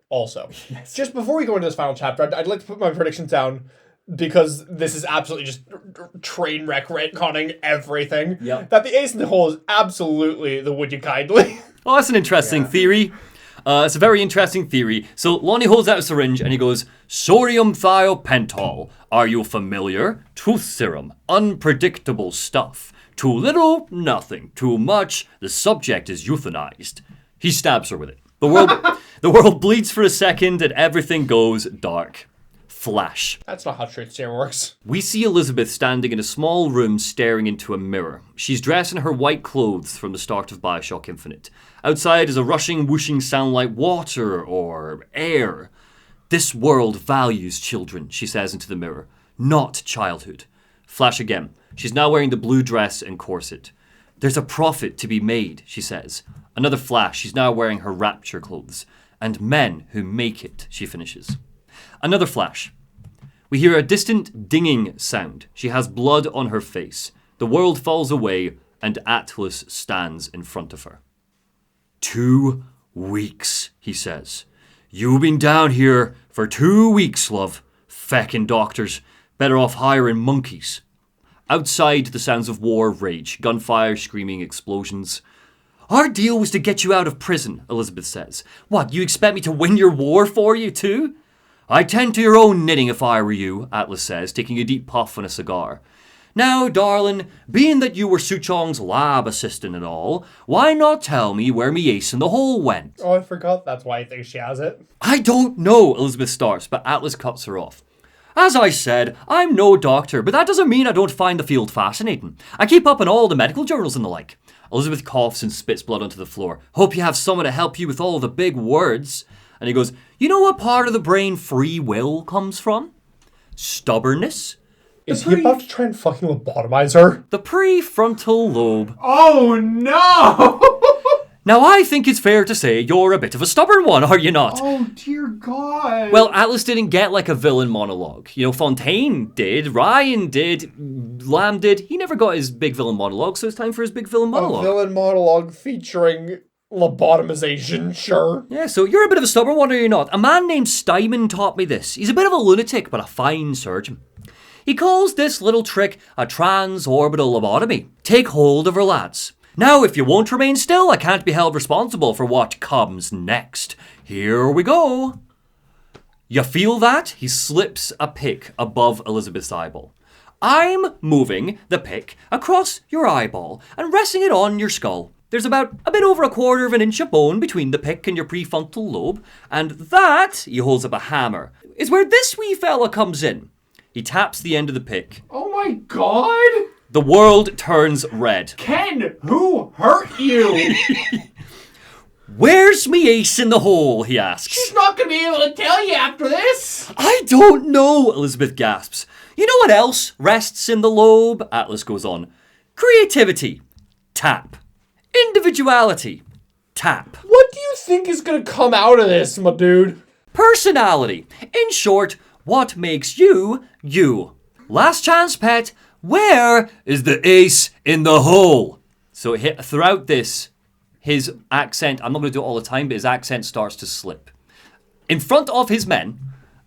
just before we go into this final chapter, I'd like to put my predictions down because this is absolutely just train wreck retconning everything. Yep. That the ace in the hole is absolutely the would you kindly. Oh, that's an interesting theory. It's a very interesting theory. So Lonnie holds out a syringe and he goes, Sodium thiopental. Are you familiar? Truth serum. Unpredictable stuff. Too little? Nothing. Too much? The subject is euthanized. He stabs her with it. The world bleeds for a second and everything goes dark. Flash. That's not how truth serum works. We see Elizabeth standing in a small room staring into a mirror. She's dressed in her white clothes from the start of Bioshock Infinite. Outside is a rushing, whooshing sound like water or air. This world values children, she says into the mirror, not childhood. Flash again. She's now wearing the blue dress and corset. There's a profit to be made, she says. Another flash. She's now wearing her rapture clothes. And men who make it, she finishes. Another flash. We hear a distant dinging sound. She has blood on her face. The world falls away, and Atlas stands in front of her. 2 weeks, he says. You've been down here for 2 weeks, love. Feckin' doctors. Better off hiring monkeys. Outside, the sounds of war rage. Gunfire, screaming, explosions. Our deal was to get you out of prison, Elizabeth says. What, you expect me to win your war for you, too? I'd tend to your own knitting if I were you, Atlas says, taking a deep puff on a cigar. Now, darling, being that you were Suchong's lab assistant and all, why not tell me where me ace in the hole went? Oh, I forgot that's why I think she has it. I don't know, Elizabeth starts, but Atlas cuts her off. As I said, I'm no doctor, but that doesn't mean I don't find the field fascinating. I keep up on all the medical journals and the like. Elizabeth coughs and spits blood onto the floor. Hope you have someone to help you with all the big words. And he goes, you know what part of the brain free will comes from? Stubbornness. Is he about to try and fucking lobotomize her? The prefrontal lobe. Oh no! Now I think it's fair to say you're a bit of a stubborn one, are you not? Oh dear God. Well, Atlas didn't get like a villain monologue. You know, Fontaine did, Ryan did, Lamb did. He never got his big villain monologue, so it's time for his big villain monologue. A villain monologue featuring lobotomization, sure. Yeah, so you're a bit of a stubborn one, are you not? A man named Steinman taught me this. He's a bit of a lunatic, but a fine surgeon. He calls this little trick a transorbital lobotomy. Take hold of her, lads. Now, if you won't remain still, I can't be held responsible for what comes next. Here we go. You feel that? He slips a pick above Elizabeth's eyeball. I'm moving the pick across your eyeball and resting it on your skull. There's about a bit over a quarter of an inch of bone between the pick and your prefrontal lobe, and that, he holds up a hammer, is where this wee fella comes in. He taps the end of the pick. Oh my God! The world turns red. Ken, who hurt you? Where's me ace in the hole, he asks. She's not gonna be able to tell you after this. I don't know, Elizabeth gasps. You know what else rests in the lobe? Atlas goes on. Creativity. Tap. Individuality. Tap. What do you think is gonna come out of this, my dude? Personality. In short, what makes you, you. Last chance, pet. Where is the ace in the hole? So throughout this, his accent, I'm not going to do it all the time, but his accent starts to slip. In front of his men,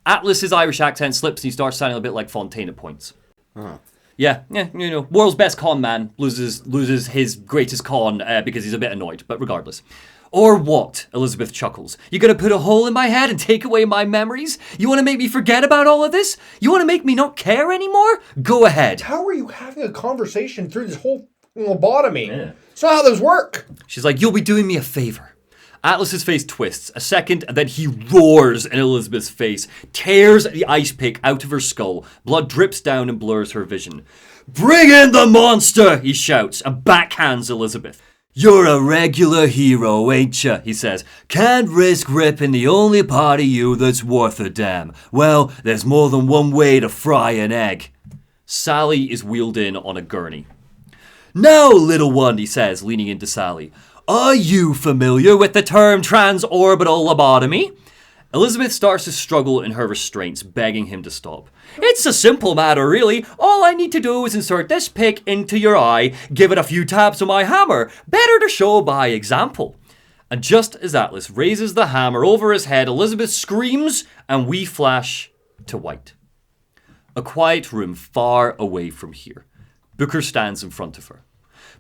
Atlas's Irish accent slips and he starts sounding a bit like Fontaine at points. Oh. Yeah, you know, world's best con man loses his greatest con because he's a bit annoyed, but regardless. Or what? Elizabeth chuckles. You gonna put a hole in my head and take away my memories? You wanna make me forget about all of this? You wanna make me not care anymore? Go ahead. How are you having a conversation through this whole lobotomy? Yeah. It's not how those work. She's like, you'll be doing me a favor. Atlas's face twists a second, and then he roars in Elizabeth's face, tears the ice pick out of her skull. Blood drips down and blurs her vision. Bring in the monster, he shouts, and backhands Elizabeth. You're a regular hero, ain't ya, he says. Can't risk ripping the only part of you that's worth a damn. Well, there's more than one way to fry an egg. Sally is wheeled in on a gurney. Now, little one, he says, leaning into Sally. Are you familiar with the term transorbital lobotomy? Elizabeth starts to struggle in her restraints, begging him to stop. It's a simple matter, really. All I need to do is insert this pick into your eye, give it a few taps with my hammer. Better to show by example. And just as Atlas raises the hammer over his head, Elizabeth screams, and we flash to white. A quiet room far away from here. Booker stands in front of her.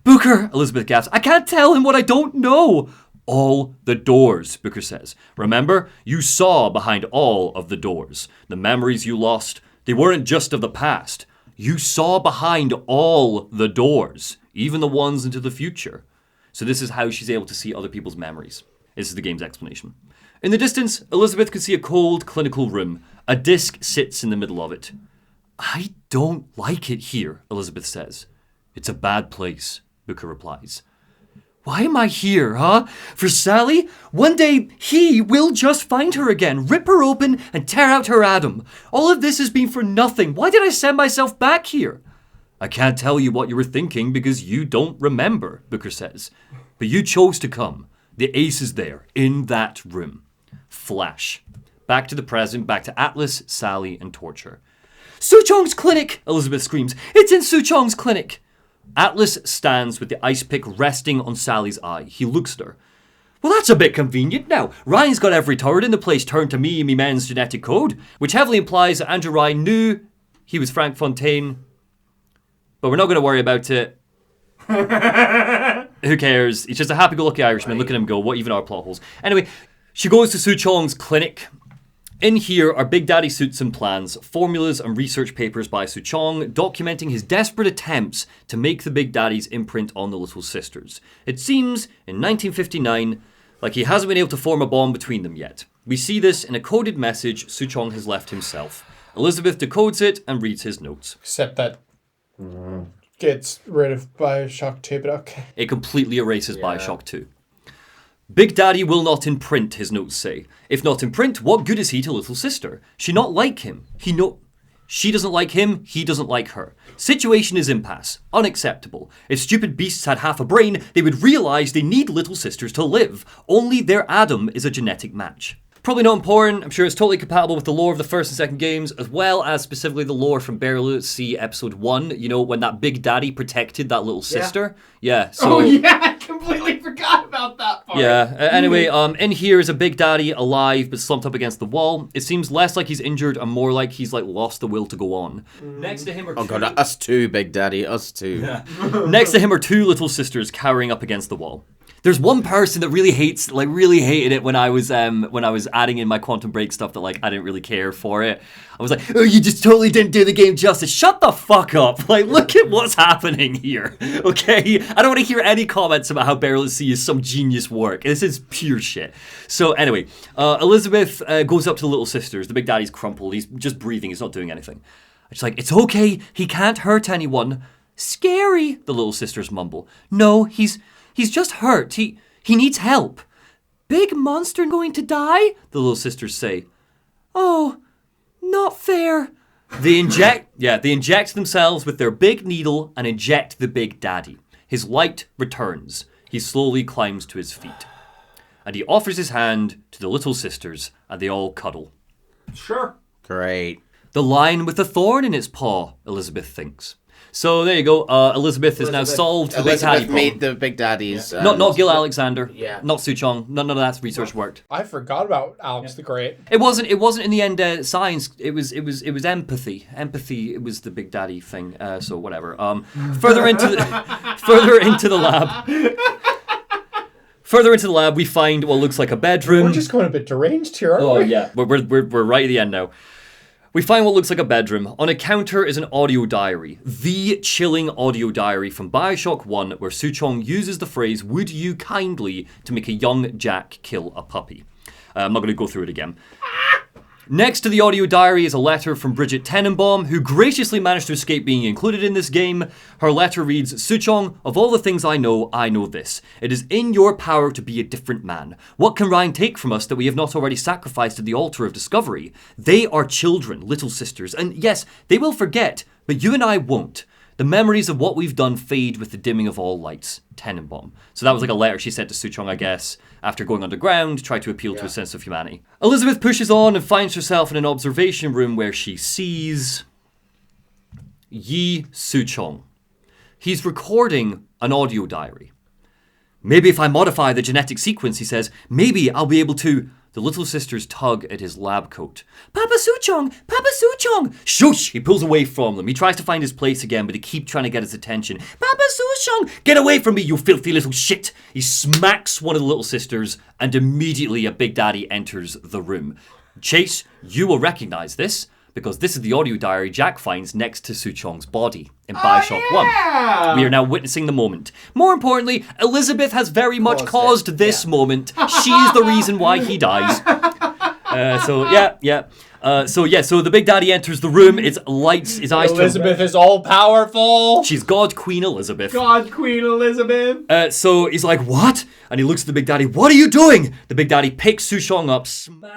Booker, Elizabeth gasps, I can't tell him what I don't know. All the doors, Booker says. Remember, you saw behind all of the doors. The memories you lost, they weren't just of the past. You saw behind all the doors, even the ones into the future. So this is how she's able to see other people's memories. This is the game's explanation. In the distance, Elizabeth can see a cold, clinical room. A disc sits in the middle of it. I don't like it here, Elizabeth says. It's a bad place, Booker replies. Why am I here, huh? For Sally? One day, he will just find her again, rip her open, and tear out her atom. All of this has been for nothing. Why did I send myself back here? I can't tell you what you were thinking because you don't remember, Booker says. But you chose to come. The ace is there, in that room. Flash. Back to the present, back to Atlas, Sally, and Torture. Suchong's clinic! Elizabeth screams. It's in Suchong's clinic! Atlas stands with the ice pick resting on Sally's eye. He looks at her. Well, that's a bit convenient now. Ryan's got every turret in the place turned to me and me man's genetic code, which heavily implies that Andrew Ryan knew he was Frank Fontaine. But we're not going to worry about it. Who cares? He's just a happy-go-lucky Irishman. Look at him go. What even are plot holes? Anyway, she goes to Suchong's clinic. In here are Big Daddy suits and plans, formulas and research papers by Suchong, documenting his desperate attempts to make the Big Daddy's imprint on the Little Sisters. It seems, in 1959, like he hasn't been able to form a bond between them yet. We see this in a coded message Suchong has left himself. Elizabeth decodes it and reads his notes. Except that gets rid of Bioshock 2, but okay. It completely erases Bioshock 2. Big Daddy will not imprint, his notes say. If not imprint, what good is he to Little Sister? She not like him. She doesn't like him, he doesn't like her. Situation is impasse. Unacceptable. If stupid beasts had half a brain, they would realise they need Little Sisters to live. Only their Adam is a genetic match. Probably not important. I'm sure it's totally compatible with the lore of the first and second games, as well as specifically the lore from Barely See Episode 1, you know, when that Big Daddy protected that little sister. Yeah, so... Oh, yeah, I completely forgot about that part. Yeah, anyway, in here is a Big Daddy alive but slumped up against the wall. It seems less like he's injured and more like he's, lost the will to go on. Next to him are God, us too, Big Daddy, us too. Yeah. Next to him are two little sisters cowering up against the wall. There's one person that really hated it when I was adding in my Quantum Break stuff that I didn't really care for it. I was like, oh, you just totally didn't do the game justice. Shut the fuck up. Look at what's happening here. Okay? I don't want to hear any comments about how Barely See is some genius work. This is pure shit. So anyway, Elizabeth goes up to the little sisters. The Big Daddy's crumpled. He's just breathing. He's not doing anything. She's like, it's okay. He can't hurt anyone. Scary, the little sisters mumble. No, He's just hurt. He needs help. Big monster going to die? The little sisters say. Oh, not fair. They inject themselves with their big needle and inject the Big Daddy. His light returns. He slowly climbs to his feet. And he offers his hand to the little sisters, and they all cuddle. Sure. Great. The lion with a thorn in its paw, Elizabeth thinks. So there you go. Elizabeth has now solved the Big Daddy problem. Made the Big Daddies. Not Gil Alexander. Yeah. Not Suchong. None of that research worked. I forgot about Alex the Great. It wasn't in the end science. It was empathy. Empathy. It was the Big Daddy thing. So whatever. Further into the lab, we find what looks like a bedroom. We're just going a bit deranged here, aren't we? Oh yeah, we're right at the end now. We find what looks like a bedroom. On a counter is an audio diary. The chilling audio diary from Bioshock 1 where Suchong uses the phrase, would you kindly, to make a young Jack kill a puppy. I'm not going to go through it again. Next to the audio diary is a letter from Bridget Tenenbaum, who graciously managed to escape being included in this game. Her letter reads, Suchong, of all the things I know this. It is in your power to be a different man. What can Ryan take from us that we have not already sacrificed at the altar of discovery? They are children, little sisters, and yes, they will forget, but you and I won't. The memories of what we've done fade with the dimming of all lights. Tenenbaum. So that was a letter she sent to Suchong, I guess, after going underground, tried to appeal to a sense of humanity. Elizabeth pushes on and finds herself in an observation room where she sees Yi Suchong. He's recording an audio diary. Maybe if I modify the genetic sequence, he says, maybe I'll be able to... The little sisters tug at his lab coat. Papa Suchong! Papa Suchong! Shush! He pulls away from them. He tries to find his place again, but they keep trying to get his attention. Papa Suchong! Get away from me, you filthy little shit! He smacks one of the little sisters, and immediately a Big Daddy enters the room. Chase, you will recognize this, because this is the audio diary Jack finds next to Suchong's body in Bioshock 1. We are now witnessing the moment. More importantly, Elizabeth has very much caused this moment. She is the reason why he dies. So the Big Daddy enters the room. It's lights his eyes. Elizabeth is all powerful. She's God Queen Elizabeth. God Queen Elizabeth. So he's like, what? And he looks at the Big Daddy. What are you doing? The Big Daddy picks Suchong up.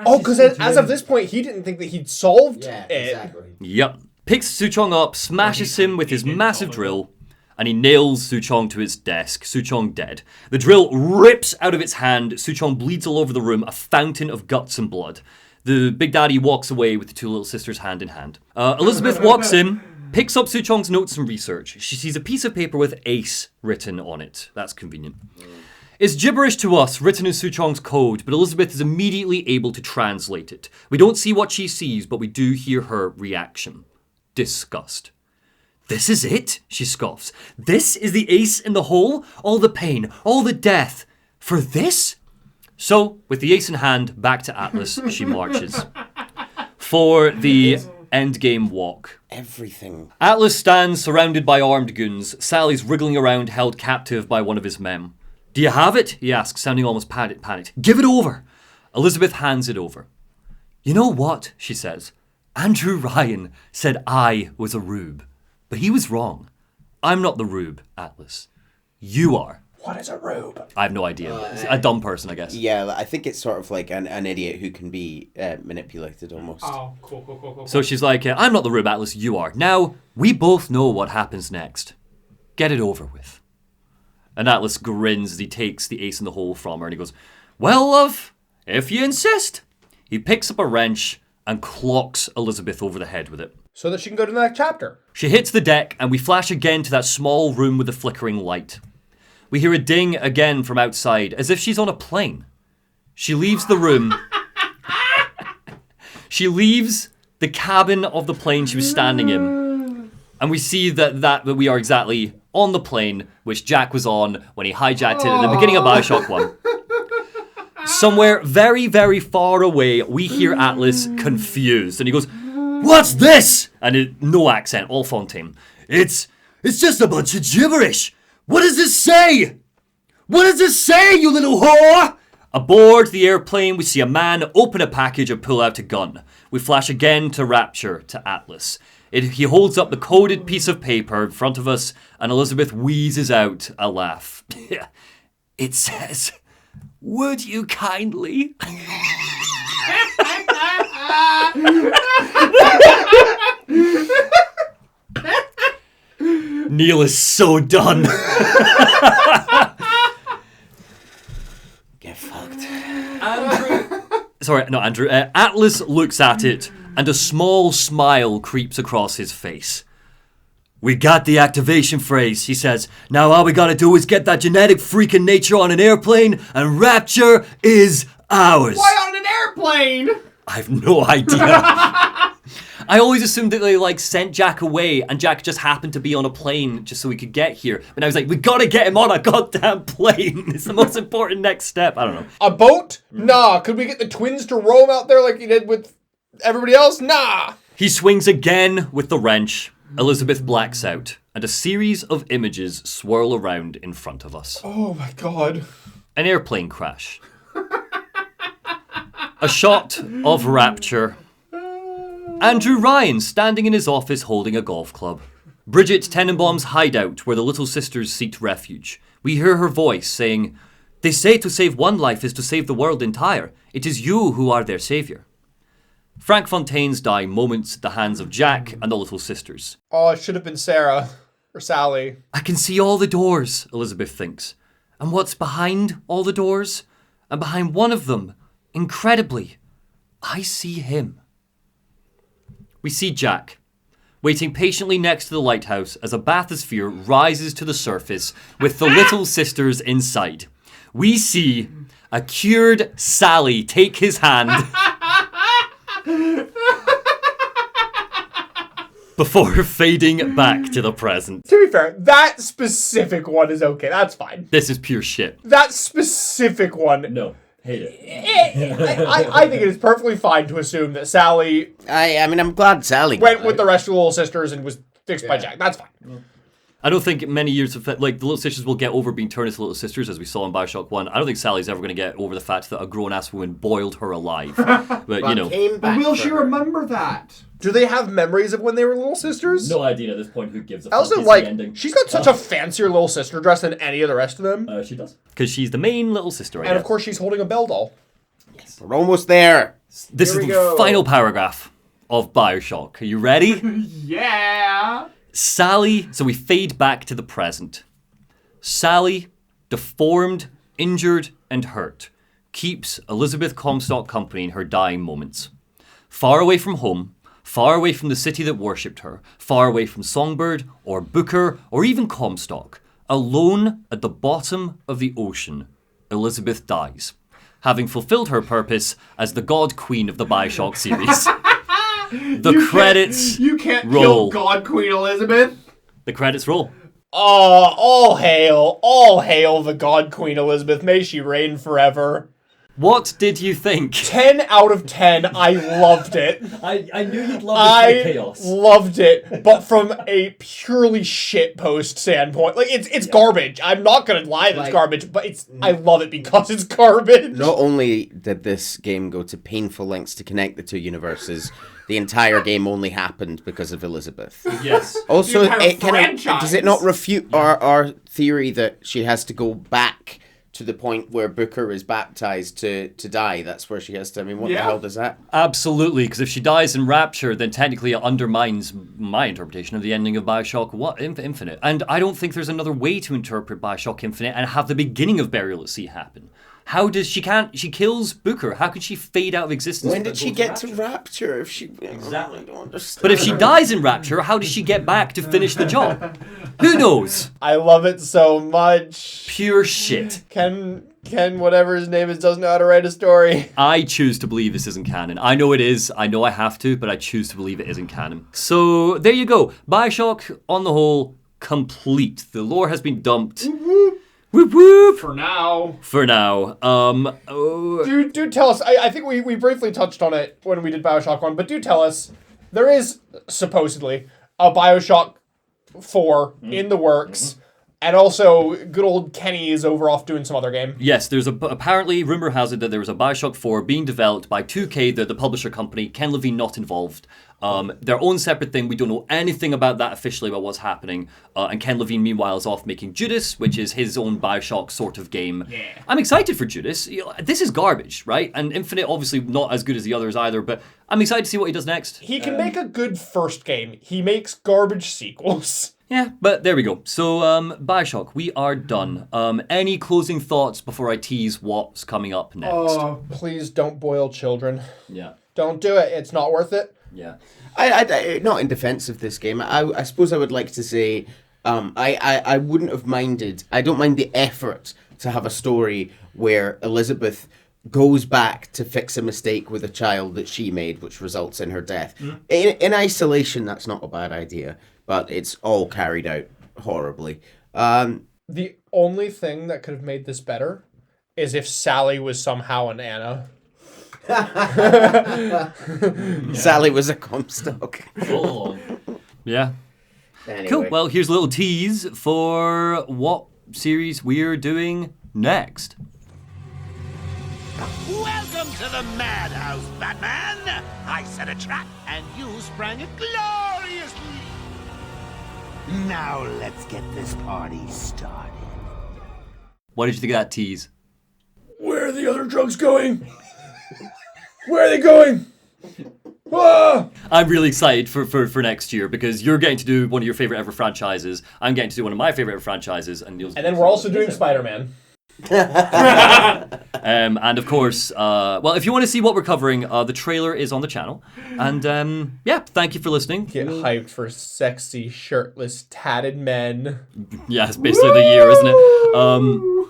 Oh, because as of this point, he didn't think that he'd solved it. Exactly. Yep. picks Suchong up, smashes him with his massive drill, and he nails Suchong to his desk. Suchong dead. The drill rips out of its hand. Suchong bleeds all over the room, a fountain of guts and blood. The Big Daddy walks away with the two little sisters hand in hand. Elizabeth walks in, picks up Suchong's notes and research. She sees a piece of paper with ACE written on it. That's convenient. It's gibberish to us, written in Suchong's code, but Elizabeth is immediately able to translate it. We don't see what she sees, but we do hear her reaction. Disgust. This is it, she scoffs. This is the ace in the hole? All the pain, all the death. For this? So, with the ace in hand, back to Atlas, she marches. For the endgame walk. Everything. Atlas stands surrounded by armed goons. Sally's wriggling around, held captive by one of his men. Do you have it? He asks, sounding almost panicked. Give it over. Elizabeth hands it over. You know what? She says. Andrew Ryan said I was a rube. But he was wrong. I'm not the rube, Atlas. You are. What is a rube? I have no idea. A dumb person, I guess. Yeah, I think it's sort of like an idiot who can be manipulated almost. Oh, cool. So she's like, I'm not the rube, Atlas, you are. Now, we both know what happens next. Get it over with. And Atlas grins as he takes the ace in the hole from her and he goes, well, love, if you insist. He picks up a wrench and clocks Elizabeth over the head with it. So that she can go to the next chapter. She hits the deck and we flash again to that small room with the flickering light. We hear a ding again from outside, as if she's on a plane. She leaves the room. She leaves the cabin of the plane she was standing in. And we see that we are exactly on the plane, which Jack was on when he hijacked it at the beginning of Bioshock 1. Somewhere very, very far away, we hear Atlas confused. And he goes, what's this? And no accent, all Fontaine. It's just a bunch of gibberish. What does this say? What does this say, you little whore? Aboard the airplane, we see a man open a package and pull out a gun. We flash again to Rapture, to Atlas. He holds up the coded piece of paper in front of us, and Elizabeth wheezes out a laugh. It says, would you kindly? Neil is so done. Get fucked. Andrew. Atlas looks at it, and a small smile creeps across his face. We got the activation phrase, he says. Now all we gotta do is get that genetic freak in nature on an airplane, and Rapture is ours. Why on an airplane? I have no idea. I always assumed that they sent Jack away and Jack just happened to be on a plane just so we could get here. But I was like, we gotta get him on a goddamn plane. It's the most important next step. I don't know. A boat? Nah. Could we get the twins to roam out there like you did with everybody else? Nah. He swings again with the wrench. Elizabeth blacks out and a series of images swirl around in front of us. Oh my god. An airplane crash. A shot of Rapture. Andrew Ryan standing in his office holding a golf club. Bridget Tenenbaum's hideout where the little sisters seeked refuge. We hear her voice saying, they say to save one life is to save the world entire. It is you who are their savior. Frank Fontaine's dying moments at the hands of Jack and the little sisters. Oh, it should have been Sarah. Or Sally. I can see all the doors, Elizabeth thinks. And what's behind all the doors? And behind one of them, incredibly, I see him. We see Jack, waiting patiently next to the lighthouse as a bathysphere rises to the surface with the little sisters inside. We see a cured Sally take his hand before fading back to the present. To be fair, that specific one is okay. That's fine. This is pure shit. That specific one. No. Hate it. I think it is perfectly fine to assume that Sally I mean, I'm glad Sally went with the rest of the little sisters and was fixed by Jack. That's fine. I don't think many years of the little sisters will get over being turned into little sisters, as we saw in Bioshock 1. I don't think Sally's ever going to get over the fact that a grown-ass woman boiled her alive. But, you know. But will she remember that? Do they have memories of when they were little sisters? No idea at this point who gives a fuck. Also, she's got such a fancier little sister dress than any of the rest of them. She does. Because she's the main little sister, I And guess. of course, she's holding a bell doll. We're almost there. This Here is we the go. final paragraph of Bioshock. Are you ready? Yeah. Sally, so we fade back to the present. Sally, deformed, injured, and hurt, keeps Elizabeth Comstock company in her dying moments. Far away from home, far away from the city that worshipped her, far away from Songbird, or Booker, or even Comstock, alone at the bottom of the ocean, Elizabeth dies, having fulfilled her purpose as the God Queen of the Bioshock series. You can't roll. kill God Queen Elizabeth. The credits roll. Oh, all hail the God Queen Elizabeth. May she reign forever. What did you think? 10 out of 10. I loved it. I knew you'd love I loved it, but from a purely shitpost standpoint. Like, it's garbage. I'm not gonna lie that it's garbage, but I love it because it's garbage. Not only did this game go to painful lengths to connect the two universes, the entire game only happened because of Elizabeth. Yes. Also, entire does it not refute our theory that she has to go back to the point where Booker is baptized to die? That's where she has to. I mean, what the hell does that? Absolutely, because if she dies in Rapture, then technically it undermines my interpretation of the ending of Bioshock Infinite. And I don't think there's another way to interpret Bioshock Infinite and have the beginning of Burial at Sea happen. How does she kills Booker? How could she fade out of existence? When did she get to Rapture? If she Exactly. I don't understand. But if she dies in Rapture, how does she get back to finish the job? Who knows? I love it so much. Pure shit. Ken, whatever his name is, doesn't know how to write a story. I choose to believe this isn't canon. I know it is. I know I have to, but I choose to believe it isn't canon. So there you go. Bioshock, on the whole, complete. The lore has been dumped. Whoop whoop. For now. Do tell us. I think we briefly touched on it when we did Bioshock 1, but do tell us, there is supposedly a Bioshock 4 in the works, and also good old Kenny is off doing some other game. Yes, there's apparently rumor has it that there was a Bioshock 4 being developed by 2K, the publisher company. Ken Levine not involved. Their own separate thing. We don't know anything about that officially, about what's happening. And Ken Levine, meanwhile, is off making Judas, which is his own Bioshock sort of game. Yeah. I'm excited for Judas. This is garbage, right? And Infinite, obviously, not as good as the others either, but I'm excited to see what he does next. He can make a good first game. He makes garbage sequels. Yeah, but there we go. So, Bioshock, we are done. Any closing thoughts before I tease what's coming up next? Oh, please don't boil children. Yeah. Don't do it. It's not worth it. Yeah. I not in defense of this game. I suppose I would like to say, I wouldn't have minded. I don't mind the effort to have a story where Elizabeth goes back to fix a mistake with a child that she made, which results in her death. In isolation, that's not a bad idea, but it's all carried out horribly. The only thing that could have made this better is if Sally was somehow an Anna. Sally was a Comstock. Oh. Yeah. Anyway. Cool. Well, here's a little tease for what series we're doing next. Welcome to the madhouse, Batman! I set a trap, and you sprang it gloriously! Now let's get this party started. What did you think of that tease? Where are the other drugs going? Where are they going? Ah! I'm really excited for next year because you're getting to do one of your favorite ever franchises. I'm getting to do one of my favorite ever franchises, and then we're also doing Spider-Man. And of course, well, if you want to see what we're covering, the trailer is on the channel. And yeah, thank you for listening. Get hyped for sexy, shirtless, tatted men. Yeah, it's basically the year, isn't it?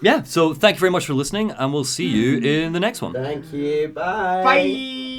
Yeah, so thank you very much for listening, and we'll see you in the next one. Thank you. Bye. Bye.